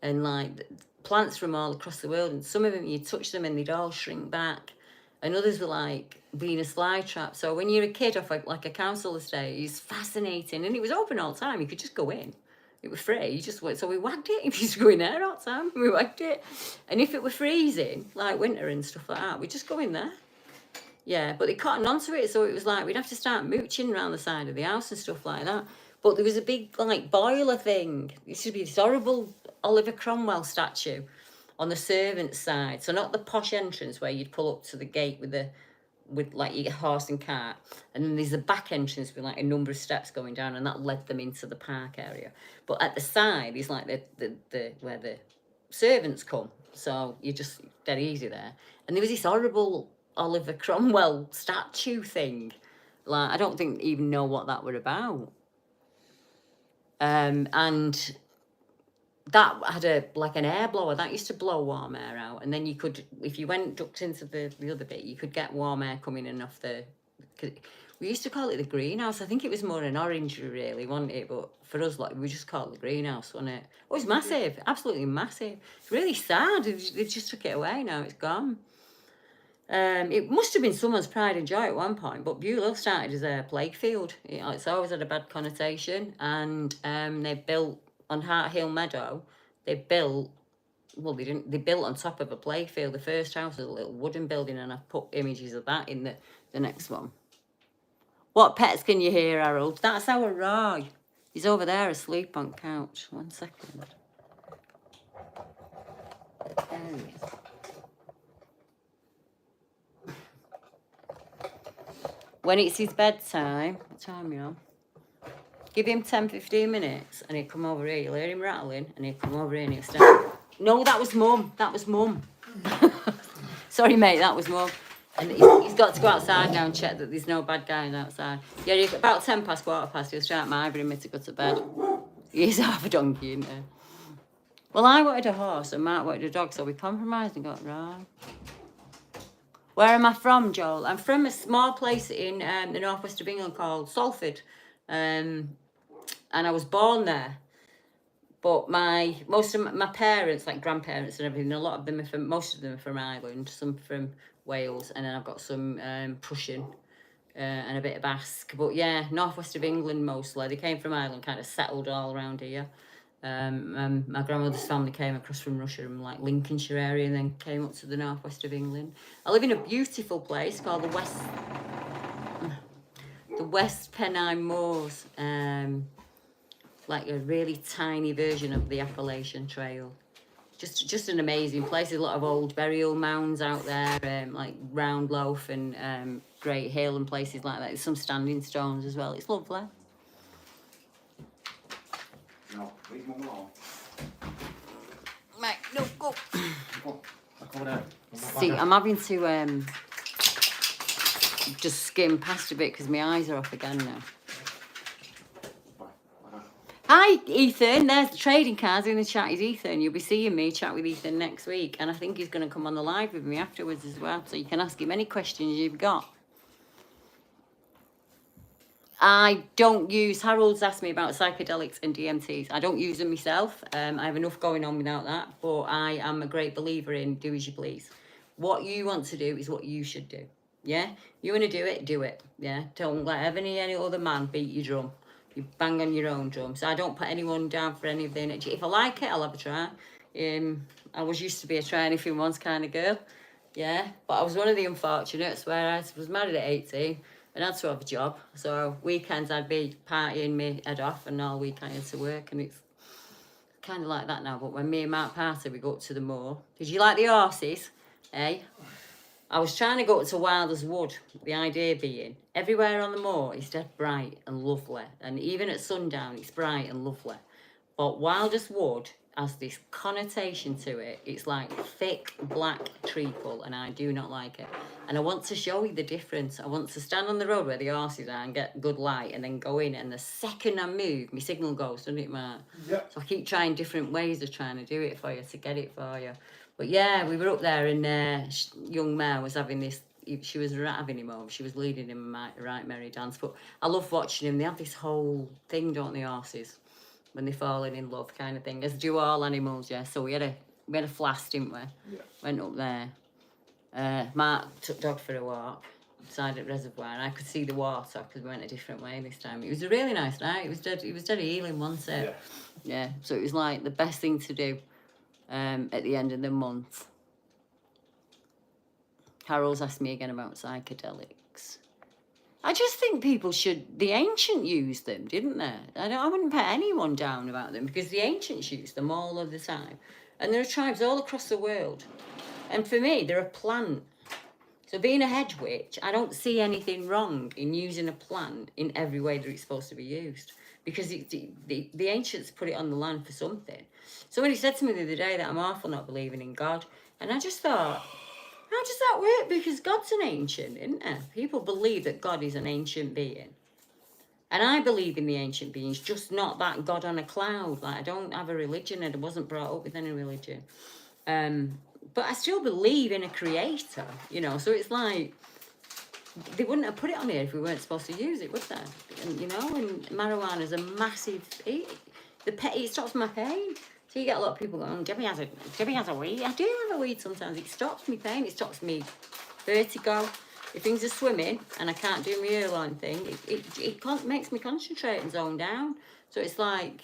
and like plants from all across the world. And some of them, you touch them and they'd all shrink back, and others were like being a fly trap. So when you're a kid off like a council estate, it's fascinating, and it was open all the time. You could just go in. It was free. You just went. So we wagged it. If you just go in there all the time, we wagged it. And if it were freezing, like winter and stuff like that, we'd just go in there. Yeah, but they cottoned onto it, so it was like we'd have to start mooching around the side of the house and stuff like that. But there was a big like boiler thing. It should be this horrible Oliver Cromwell statue on the servants' side. So not the posh entrance where you'd pull up to the gate with like your horse and cart, and then there's a back entrance with like a number of steps going down, and that led them into the park area. But at the side is like the where the servants come, so you're just dead easy there. And there was this horrible Oliver Cromwell statue thing. Like, I don't think even know what that were about. And that had like an air blower that used to blow warm air out, and then you could, if you went ducked into the other bit, you could get warm air coming in off the we used to call it the greenhouse. I think it was more an orangery, really, wasn't it? But for us, like, we just called it the greenhouse, wasn't it? Oh, it's massive, absolutely massive. It's really sad. They just took it away now. It's gone. It must have been someone's pride and joy at one point, but Beulah started as a plague field. It's always had a bad connotation, and they built on Hart Hill Meadow. They built. Well, they didn't. They built on top of a plague field. The first house was a little wooden building, and I've put images of that in the next one. What pets can you hear, Harold? That's our Roy. He's over there asleep on couch. 1 second. There he is. When it's his bedtime, what time are you on? Give him 10-15 minutes and he'll come over here. You'll hear him rattling and he'll come over here and he'll start. No, that was Mum. That was Mum. Sorry, mate, that was Mum. And he's got to go outside now and check that there's no bad guys outside. Yeah, about 10 past, quarter past, he'll start mithering me to go to bed. He's half a donkey, isn't he? Well, I wanted a horse and Mark wanted a dog, so we compromised and got right. Where am I from, Joel? I'm from a small place in the northwest of England called Salford. And I was born there. But most of my parents, like grandparents and everything, a lot of them are most of them are from Ireland, some from Wales, and then I've got some Prussian and a bit of Basque. But yeah, northwest of England mostly. They came from Ireland, kind of settled all around here. My grandmother's family came across from Russia and like Lincolnshire area, and then came up to the northwest of England. I live in a beautiful place called the West Pennine Moors, like a really tiny version of the Appalachian Trail. Just an amazing place. There's a lot of old burial mounds out there, like Round Loaf and Great Hill and places like that. There's some standing stones as well. It's lovely. No, leave them alone. Mate, no, go. Go. I'll come down. See, I'm having to just skim past a bit because my eyes are off again now. Hi, Ethan. There's the trading cards in the chat. Is Ethan. You'll be seeing me chat with Ethan next week, and I think he's going to come on the live with me afterwards as well, so you can ask him any questions you've got. I don't use, Harold's asked me about psychedelics and DMTs. I don't use them myself. I have enough going on without that, but I am a great believer in do as you please. What you want to do is what you should do. Yeah? You want to do it, do it. Yeah? Don't let any other man beat your drum. You bang on your own drum. So I don't put anyone down for any of the energy. If I like it, I'll have a try. I was used to be a try anything once kind of girl. Yeah? But I was one of the unfortunates where I was married at 18. And I had to have a job, so weekends I'd be partying my head off, and all week I had to work, and it's kind of like that now. But when me and Mark party, we go up to the moor. Did you like the horses? Eh? I was trying to go up to Wilder's Wood, the idea being, everywhere on the moor is dead bright and lovely, and even at sundown it's bright and lovely. But Wilder's Wood has this connotation to it. It's like thick black treacle, and I do not like it. And I want to show you the difference. I want to stand on the road where the horses are and get good light, and then go in, and the second I move, my signal goes, doesn't it, Mark? Yep. So I keep trying different ways of trying to do it for you, to get it for you. But yeah, we were up there, and young Mare was having this, she was having him over, she was leading him a right merry dance. But I love watching him. They have this whole thing, don't they, horses? When they're falling in love kind of thing, as do all animals, yeah. So we had a flask, didn't we? Yeah. Went up there. Mark took dog for a walk beside the reservoir, and I could see the water because we went a different way this time. It was a really nice night. It was dead healing, wasn't it? Yeah. So it was like the best thing to do at the end of the month. Carol's asked me again about psychedelics. I just think people should, the ancients used them, didn't they? I wouldn't put anyone down about them, because the ancients used them all of the time. And there are tribes all across the world. And for me, they're a plant. So being a hedge witch, I don't see anything wrong in using a plant in every way that it's supposed to be used. Because the ancients put it on the land for something. Somebody said to me the other day that I'm awful not believing in God. And I just thought, how does that work? Because God's an ancient, isn't it? People believe that God is an ancient being. And I believe in the ancient beings, just not that God on a cloud. Like, I don't have a religion, and I wasn't brought up with any religion. But I still believe in a creator, you know. So it's like, they wouldn't have put it on here if we weren't supposed to use it, would they? And, you know, and marijuana is a massive... It stops my pain. So you get a lot of people going, Debbie has a weed. I do have a weed sometimes. It stops me pain. It stops me vertigo. If things are swimming and I can't do my airline thing, it makes me concentrate and zone down. So it's like,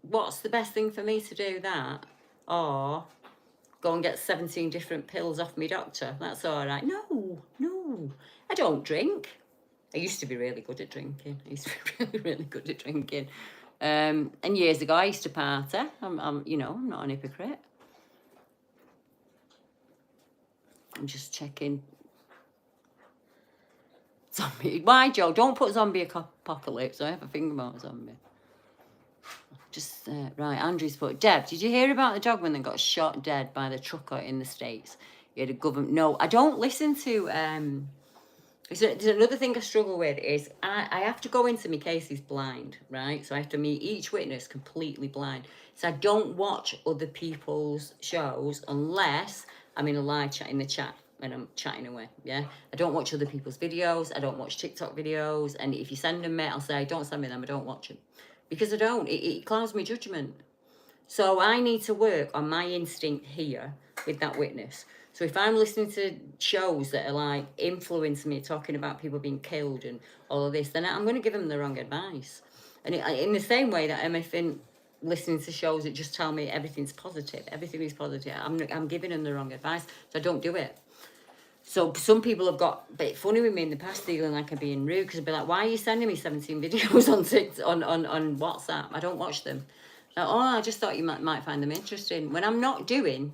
what's the best thing for me to do that? Or go and get 17 different pills off my doctor? That's all right. No. I don't drink. I used to be really good at drinking. And years ago, I used to party. I'm not an hypocrite. I'm just checking. Zombie. Why, Joe? Don't put zombie apocalypse. I have a thing about zombie. Just, right, Andrew's put, Deb, did you hear about the dogman that got shot dead by the trucker in the States? He had a government... No, I don't listen to... There's another thing I struggle with is I have to go into my cases blind, right? So I have to meet each witness completely blind. So I don't watch other people's shows unless I'm in a live chat in the chat and I'm chatting away, yeah? I don't watch other people's videos. I don't watch TikTok videos. And if you send them me, I'll say, don't send me them. I don't watch them. Because I don't. It clouds my judgment. So I need to work on my instinct here with that witness. So if I'm listening to shows that are like influencing me, talking about people being killed and all of this, then I'm going to give them the wrong advice. And in the same way that I'm listening to shows that just tell me everything's positive, everything is positive, I'm giving them the wrong advice. So I don't do it. So some people have got a bit funny with me in the past, feeling like I'm being rude, because I'd be like, why are you sending me 17 videos on TikTok, on WhatsApp? I don't watch them. Like, oh, I just thought you might find them interesting. When I'm not doing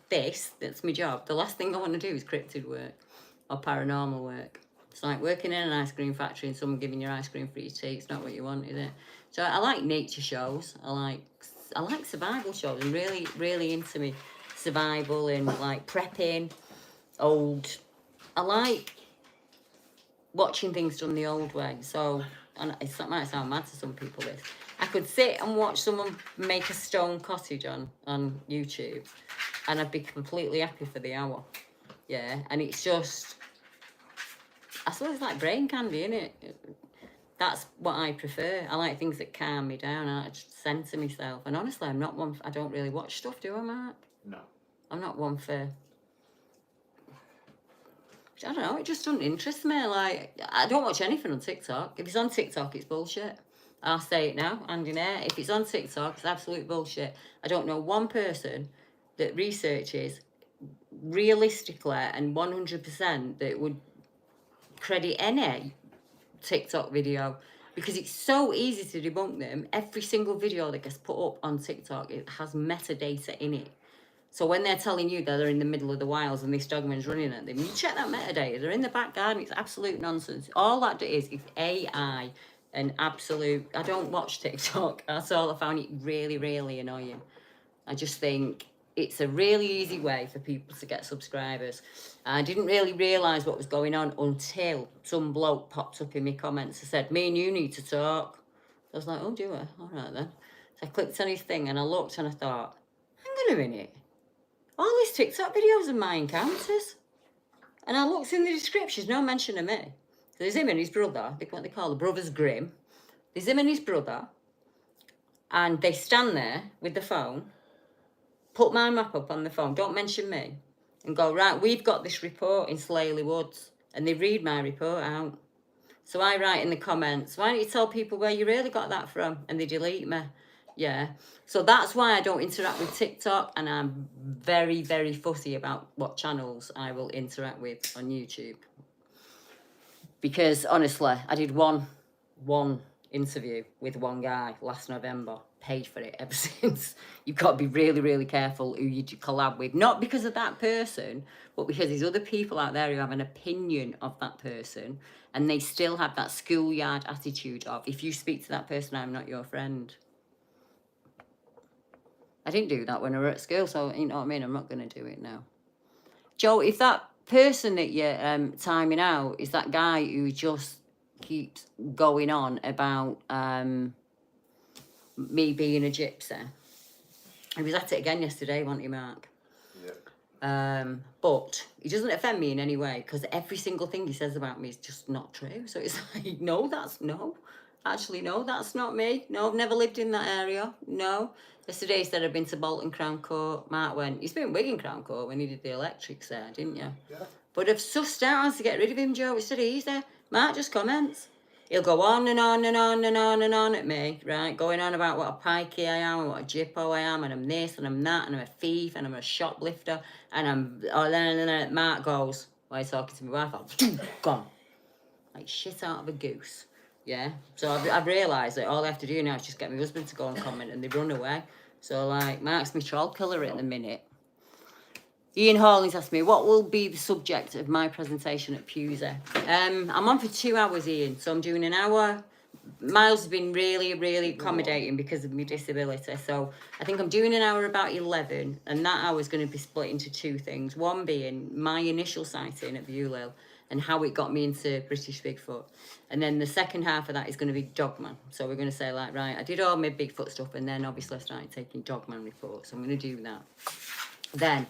this, that's my job. The last thing I want to do is cryptid work or paranormal work. It's like working in an ice cream factory and someone giving you ice cream for your tea. It's not what you want, is it? So I like nature shows. I like survival shows. I'm really, really into me survival and like prepping. I like watching things done the old way. So, and it might sound mad to some people, this. I could sit and watch someone make a stone cottage on YouTube and I'd be completely happy for the hour. Yeah, and it's just, I suppose it's like brain candy, innit? That's what I prefer. I like things that calm me down. I like to center myself. And honestly, I'm not one, I don't really watch stuff, do I, Mark? No. I'm not one for... I don't know, it just doesn't interest me. Like, I don't watch anything on TikTok. If it's on TikTok, it's bullshit. I'll say it now, hand in air. If it's on TikTok, it's absolute bullshit. I don't know one person that researches realistically and 100% that would credit any TikTok video, because it's so easy to debunk them. Every single video that gets put up on TikTok, it has metadata in it. So when they're telling you that they're in the middle of the wilds and this dogman's running at them, you check that metadata. They're in the back garden. It's absolute nonsense. All that is AI and absolute... I don't watch TikTok. That's all. I found it really, really annoying. I just think it's a really easy way for people to get subscribers. I didn't really realise what was going on until some bloke popped up in my comments and said, me and you need to talk. I was like, oh, do I? All right, then. So I clicked on his thing and I looked and I thought, hang on a minute. All these TikTok videos are my encounters. And I looked in the descriptions, no mention of me. So there's him and his brother, what they call the Brothers Grimm. There's him and his brother. And they stand there with the phone, put my map up on the phone, don't mention me, and go, right, we've got this report in Slaley Woods. And they read my report out. So I write in the comments, why don't you tell people where you really got that from? And they delete me. Yeah. So that's why I don't interact with TikTok, and I'm very, very fussy about what channels I will interact with on YouTube. Because honestly, I did one interview with one guy last November, paid for it ever since. You've got to be really, really careful who you collab with. Not because of that person, but because there's other people out there who have an opinion of that person, and they still have that schoolyard attitude of, if you speak to that person, I'm not your friend. I didn't do that when I were at school, so you know what I mean? I'm not going to do it now. Joe, if that person that you're timing out is that guy who just keeps going on about me being a gypsy. He was at it again yesterday, wasn't he, Mark? Yep. But he doesn't offend me in any way because every single thing he says about me is just not true. So it's like, no, actually, no, that's not me. No, I've never lived in that area. No. Yesterday he said I'd been to Bolton Crown Court. Mark went, he's been in Wigan Crown Court when he did the electrics there, didn't you? Yeah. But I've sussed out how to get rid of him, Joe. It's dead easy. Mark just comments. He'll go on and on and on and on and on at me, right? Going on about what a pikey I am and what a jippo I am, and I'm this and I'm that, and I'm a thief and I'm a shoplifter, and then Mark goes, why are you talking to my wife? I'm gone. Like shit out of a goose. Yeah. So I've realised that all I have to do now is just get my husband to go and comment, and they run away. So like Mark's my troll killer at the minute. Ian Hawlings asked me, what will be the subject of my presentation at Pewsey? I'm on for 2 hours, Ian, so I'm doing an hour. Miles has been really, really accommodating because of my disability. So I think I'm doing an hour about 11, and that hour is going to be split into 2 things. One being my initial sighting at Bewlil and how it got me into British Bigfoot. And then the second half of that is going to be Dogman. So we're going to say like, right, I did all my Bigfoot stuff, and then obviously I started taking Dogman reports. So I'm going to do that. Then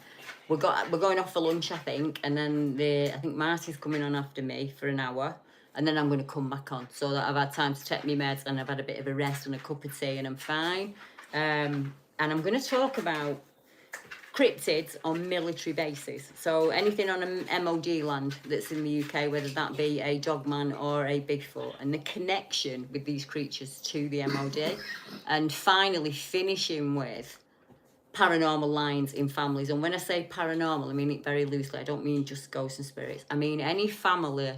we're going off for lunch, I think, and then I think Marty's coming on after me for an hour, and then I'm going to come back on so that I've had time to take my meds and I've had a bit of a rest and a cup of tea and I'm fine. And I'm going to talk about cryptids on military bases. So anything on a MOD land that's in the UK, whether that be a Dogman or a Bigfoot, and the connection with these creatures to the MOD, and finally finishing with paranormal lines in families. And when I say paranormal, I mean it very loosely. I don't mean just ghosts and spirits. I mean any family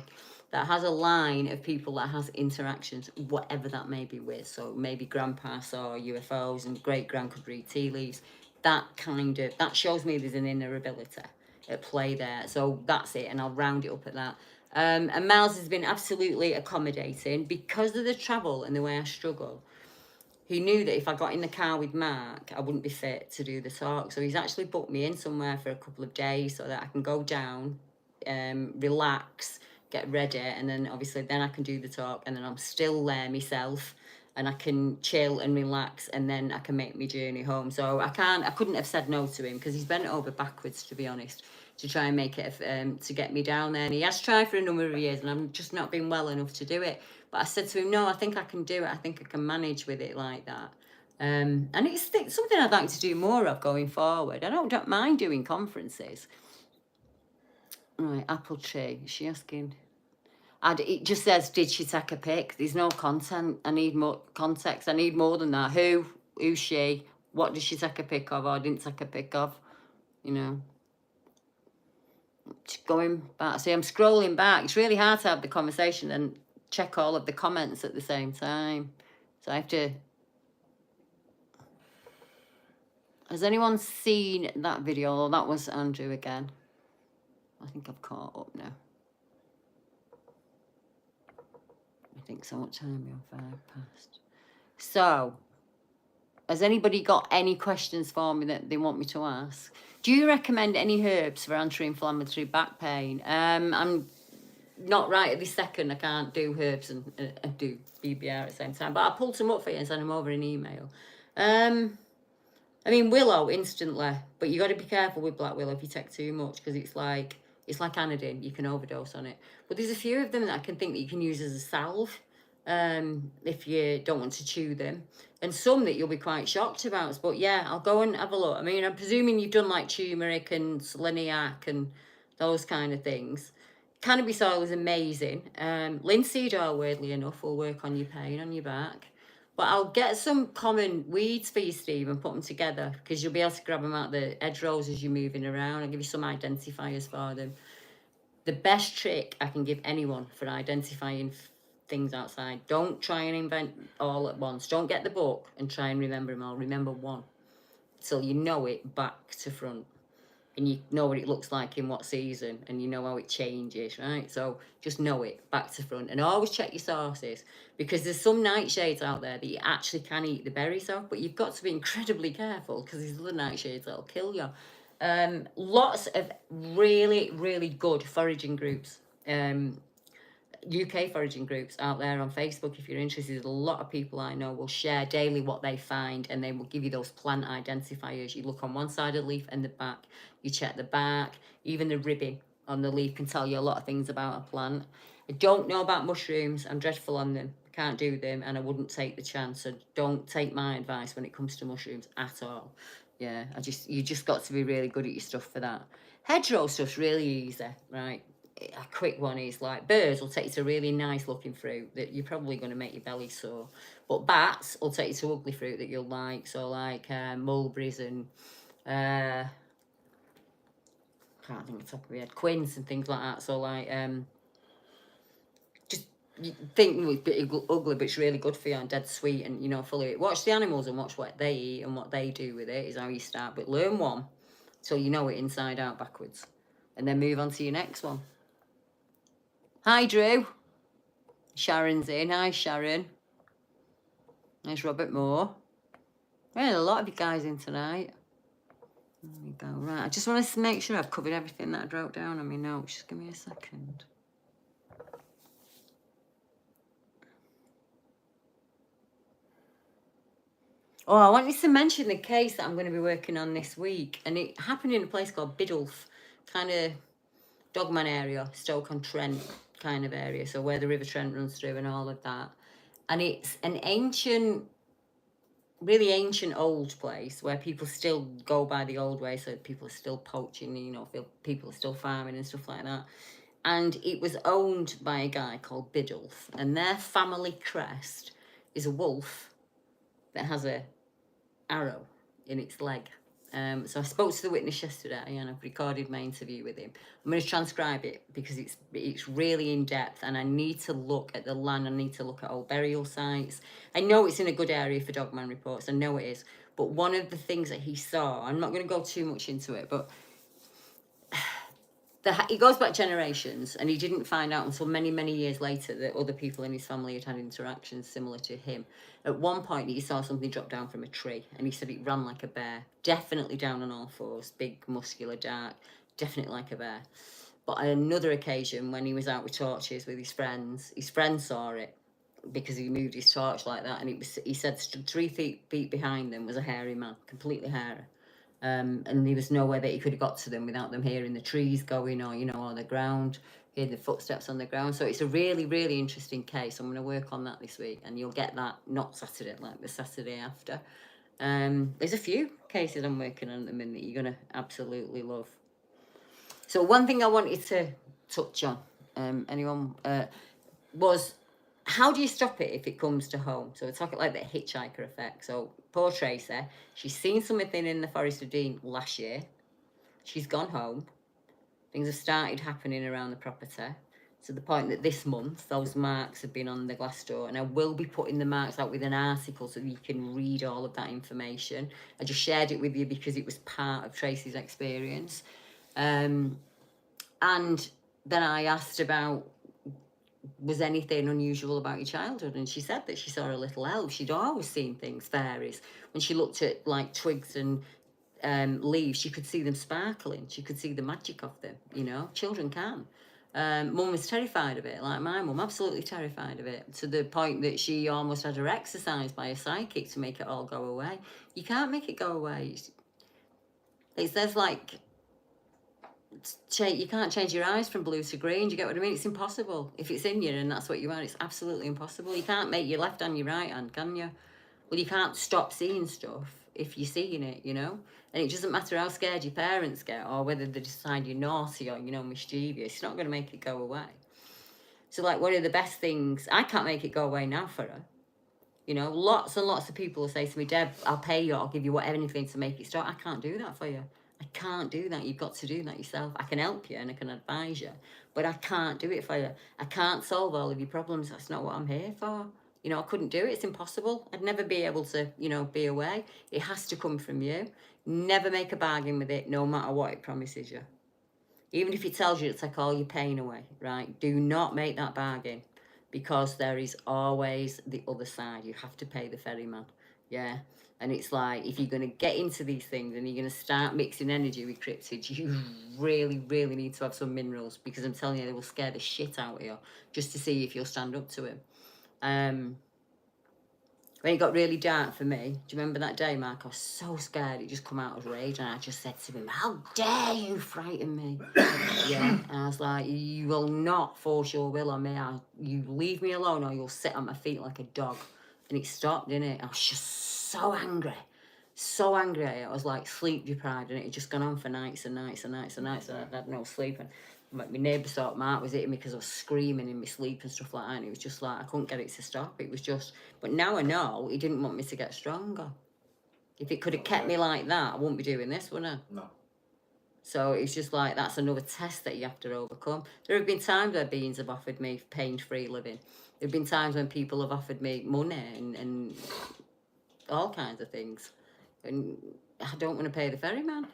that has a line of people that has interactions, whatever that may be with. So maybe grandpa saw UFOs and great grand could read tea leaves. That shows me there's an inner ability at play there. So that's it, and I'll round it up at that. And Miles has been absolutely accommodating because of the travel and the way I struggle. He knew that if I got in the car with Mark, I wouldn't be fit to do the talk. So he's actually booked me in somewhere for a couple of days so that I can go down, relax, get ready, and then obviously then I can do the talk, and then I'm still there myself, and I can chill and relax, and then I can make my journey home. So I couldn't have said no to him because he's bent over backwards, to be honest, to try and make it, to get me down there. And he has tried for a number of years, and I've just not been well enough to do it. But I said to him, no, I think I can do it. I think I can manage with it like that. And it's something I'd like to do more of going forward. I don't mind doing conferences. Right, Apple Tree, is she asking? It just says, did she take a pic? There's no content. I need more context. I need more than that. Who's she? What did she take a pic of or didn't take a pic of? You know. Going back. See, I'm scrolling back. It's really hard to have the conversation and check all of the comments at the same time. So I have to... Has anyone seen that video? Oh, that was Andrew again. I think I've caught up now. I think so. What time are we on? 5 past. So, has anybody got any questions for me that they want me to ask? Do you recommend any herbs for anti-inflammatory back pain? I'm not right at this second. I can't do herbs and do BBR at the same time. But I'll pull some up for you and send them over in email. I mean, willow instantly, but you got to be careful with black willow if you take too much because it's like anodine. You can overdose on it. But there's a few of them that I can think that you can use as a salve if you don't want to chew them, and some that you'll be quite shocked about. But yeah, I'll go and have a look. I mean, I'm presuming you've done like turmeric and seleniac and those kind of things. Cannabis oil is amazing. Linseed oil, weirdly enough, will work on your pain on your back. But I'll get some common weeds for you, Steve, and put them together because you'll be able to grab them out the hedgerows as you're moving around. I'll give you some identifiers for them. The best trick I can give anyone for identifying things outside, don't try and invent all at once. Don't get the book and try and remember them all. Remember one till you know it back to front. And you know what it looks like in what season, and you know how it changes, right? So just know it back to front, and always check your sources because there's some nightshades out there that you actually can eat the berries of, but you've got to be incredibly careful because there's other nightshades that'll kill you. Lots of really, really good foraging groups. UK foraging groups out there on Facebook. If you're interested, a lot of people I know will share daily what they find, and they will give you those plant identifiers. You look on one side of the leaf and the back, you check the back, even the ribbing on the leaf can tell you a lot of things about a plant. I don't know about mushrooms. I'm dreadful on them. I can't do them, and I wouldn't take the chance. So don't take my advice when it comes to mushrooms at all. Yeah, you just got to be really good at your stuff for that. Hedgerow stuff's really easy, right? A quick one is like birds will take you to really nice looking fruit that you're probably going to make your belly sore, but bats will take you to ugly fruit that you'll like. So like mulberries and can't think of the top of my head, quince and things like that. So like just you think it's a bit ugly, but it's really good for you and dead sweet, and you know, follow it. Watch the animals and watch what they eat and what they do with it is how you start. But learn one so you know it inside out backwards, and then move on to your next one. Hi, Drew. Sharon's in. Hi, Sharon. There's Robert Moore. Well, a lot of you guys in tonight. There we go. Right, I just want to make sure I've covered everything that I wrote down on my notes. Just give me a second. Oh, I wanted to mention the case that I'm going to be working on this week. And it happened in a place called Biddulph, kind of Dogman area, Stoke-on-Trent kind of area. So where the River Trent runs through and all of that. And it's an ancient, really ancient old place where people still go by the old way. So people are still poaching, you know, people are still farming and stuff like that. And it was owned by a guy called Biddulph. And their family crest is a wolf that has a arrow in its leg. So I spoke to the witness yesterday and I've recorded my interview with him. I'm going to transcribe it because it's really in depth, and I need to look at the land. I need to look at old burial sites. I know it's in a good area for Dogman reports. I know it is. But one of the things that he saw, I'm not going to go too much into it, but he goes back generations, and he didn't find out until many, many years later that other people in his family had had interactions similar to him. At one point, he saw something drop down from a tree, and he said it ran like a bear, definitely down on all fours, big, muscular, dark, definitely like a bear. But on another occasion, when he was out with torches with his friends saw it because he moved his torch like that, and he said 3 feet behind them was a hairy man, completely hairy. And there was no way that he could have got to them without them hearing the trees going, or, you know, on the ground, hearing the footsteps on the ground. So it's a really, really interesting case. I'm going to work on that this week, and you'll get that not Saturday, like the Saturday after. There's a few cases I'm working on at the minute that you're going to absolutely love. So one thing I wanted to touch on, was how do you stop it if it comes to home? So we're talking like the hitchhiker effect. So poor Tracy, she's seen something in the Forest of Dean last year. She's gone home. Things have started happening around the property to the point that this month those marks have been on the glass door, and I will be putting the marks out with an article so that you can read all of that information. I just shared it with you because it was part of Tracy's experience. And then I asked about, was anything unusual about your childhood? And she said that she saw a little elf. She'd always seen things, fairies. When she looked at like twigs and leaves, she could see them sparkling. She could see the magic of them, you know. Children can. Mum was terrified of it, like my mum, absolutely terrified of it, to the point that she almost had her exercised by a psychic to make it all go away. You can't make it go away. There's like, you can't change your eyes from blue to green. Do you get what I mean? It's impossible. If it's in you and that's what you are, it's absolutely impossible. You can't make your left hand your right hand, can you? Well, you can't stop seeing stuff if you're seeing it, you know? And it doesn't matter how scared your parents get or whether they decide you're naughty or, you know, mischievous. It's not going to make it go away. So, like, one of the best things, I can't make it go away now for her. You know, lots and lots of people will say to me, Deb, I'll pay you, I'll give you whatever, anything to make it stop. I can't do that for you. I can't do that. You've got to do that yourself. I can help you and I can advise you, but I can't do it for you. I can't solve all of your problems. That's not what I'm here for. You know, I couldn't do it. It's impossible. I'd never be able to, you know, be away. It has to come from you. Never make a bargain with it, no matter what it promises you. Even if it tells you to take all your pain away, right? Do not make that bargain, because there is always the other side. You have to pay the ferryman. Yeah. And it's like, if you're going to get into these things and you're going to start mixing energy with cryptids, you really, really need to have some minerals, because I'm telling you, they will scare the shit out of you just to see if you'll stand up to him. When it got really dark for me, do you remember that day, Mark? I was so scared. It just come out as rage, and I just said to him, "How dare you frighten me?" Yeah, and I was like, "You will not force your will on me. You leave me alone, or you'll sit on my feet like a dog." And it stopped, didn't it? I was just so angry. So angry. I was like sleep deprived, and it had just gone on for nights and nights and nights and nights, and I had no sleep. And my neighbour thought Mark was hitting me because I was screaming in my sleep and stuff like that. And it was just like, I couldn't get it to stop. It was just, but now I know he didn't want me to get stronger. If it could have kept me like that, I wouldn't be doing this, would I? No. So it's just like, that's another test that you have to overcome. There have been times where beings have offered me pain-free living. There have been times when people have offered me money and all kinds of things. And I don't want to pay the ferryman.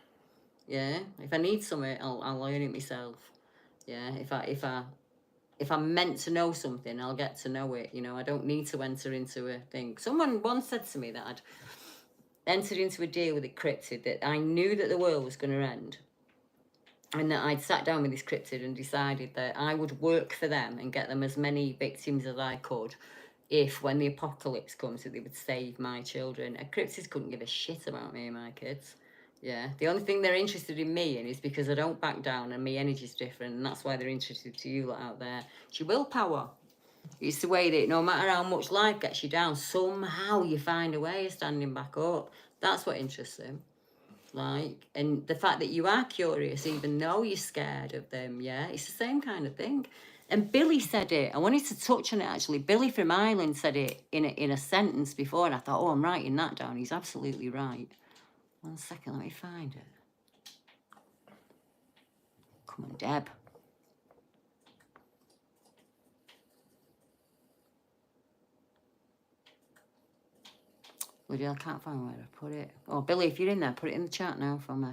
Yeah, if I need something, I'll earn it myself. Yeah, if I'm meant to know something, I'll get to know it. You know, I don't need to enter into a thing. Someone once said to me that I'd entered into a deal with a cryptid, that I knew that the world was going to end, and that I'd sat down with this cryptid and decided that I would work for them and get them as many victims as I could, if when the apocalypse comes, that they would save my children. A cryptid couldn't give a shit about me and my kids. Yeah, the only thing they're interested in me in is because I don't back down and my energy's different, and that's why they're interested to you lot out there. It's your willpower. It's the way that no matter how much life gets you down, somehow you find a way of standing back up. That's what interests them. Like, and the fact that you are curious, even though you're scared of them, yeah, it's the same kind of thing. And Billy said it. I wanted to touch on it actually. Billy from Ireland said it in a sentence before, and I thought, oh, I'm writing that down. He's absolutely right. 1 second, let me find it. Come on, Deb. Would you? I can't find where to put it. Oh, Billy, if you're in there, put it in the chat now for me.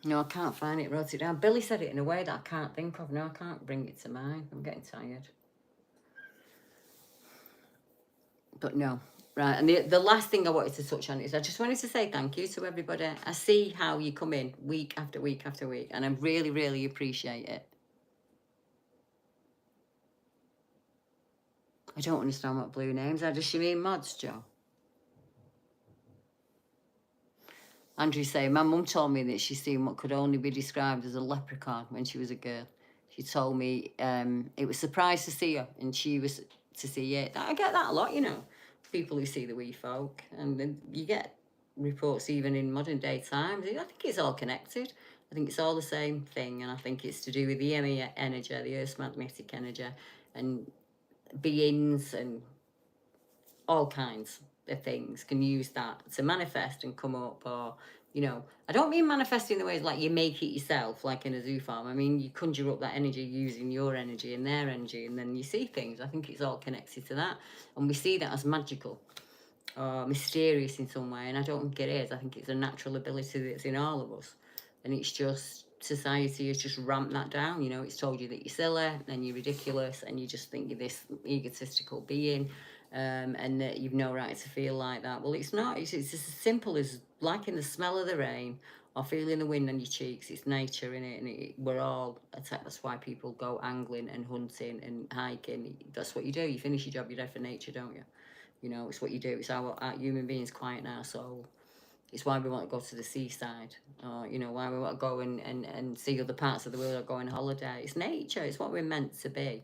No, I can't find it. Wrote it down. Billy said it in a way that I can't think of. No, I can't bring it to mind. I'm getting tired. But no. Right, and the last thing I wanted to touch on is I just wanted to say thank you to everybody. I see how you come in week after week after week, and I really, really appreciate it. I don't understand what blue names are. Does she mean mods, Joe? Andrew saying, my mum told me that she's seen what could only be described as a leprechaun when she was a girl. She told me it was a surprise to see her, and she was to see it. I get that a lot, you know, people who see the wee folk, and then you get reports even in modern day times. I think it's all connected. I think it's all the same thing, and I think it's to do with the energy, the Earth's magnetic energy, and beings and all kinds of things can use that to manifest and come up. Or, you know, I don't mean manifesting in the ways like you make it yourself, like in a zoo farm. I mean, you conjure up that energy using your energy and their energy, and then you see things. I think it's all connected to that, and we see that as magical or mysterious in some way, and I don't think it is. I think it's a natural ability that's in all of us, and it's just society has just ramped that down. You know, it's told you that you're silly and you're ridiculous and you just think you're this egotistical being, and that you've no right to feel like that. Well, it's not. It's just as simple as liking the smell of the rain or feeling the wind on your cheeks. It's nature, innit? And we're all attacked. That's why people go angling and hunting and hiking. That's what you do. You finish your job, you're there for nature, don't you? You know, it's what you do. It's our human beings quieten our soul. It's why we want to go to the seaside, or, you know, why we want to go and see other parts of the world or go on holiday. It's nature. It's what we're meant to be.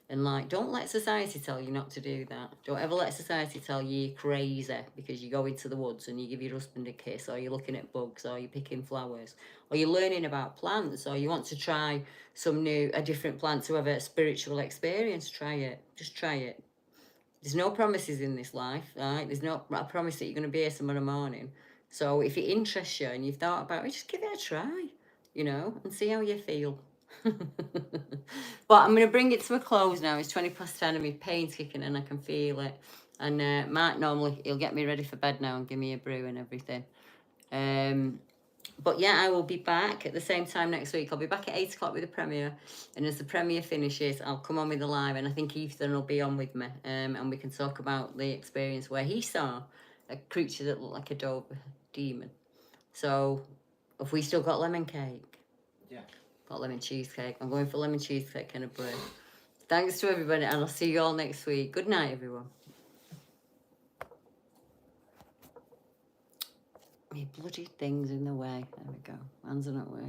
And, like, don't let society tell you not to do that. Don't ever let society tell you you're crazy because you go into the woods and you give your husband a kiss, or you're looking at bugs, or you're picking flowers, or you're learning about plants, or you want to try a different plant to have a spiritual experience. Try it. Just try it. There's no promises in this life, right? There's no a promise that you're going to be here tomorrow morning. So if it interests you and you've thought about it, just give it a try, you know, and see how you feel. But I'm going to bring it to a close now. It's 10:20 and my pain's kicking and I can feel it. And Mark normally, he'll get me ready for bed now and give me a brew and everything. But yeah, I will be back at the same time next week. I'll be back at 8 o'clock with the premiere. And as the premiere finishes, I'll come on with the live. And I think Ethan will be on with me. And we can talk about the experience where he saw a creature that looked like a dove demon. So, have we still got lemon cake? Yeah. Got lemon cheesecake. I'm going for lemon cheesecake and a bread. Thanks to everybody, and I'll see you all next week. Good night, everyone. My bloody thing's in the way. There we go. Hands are not working.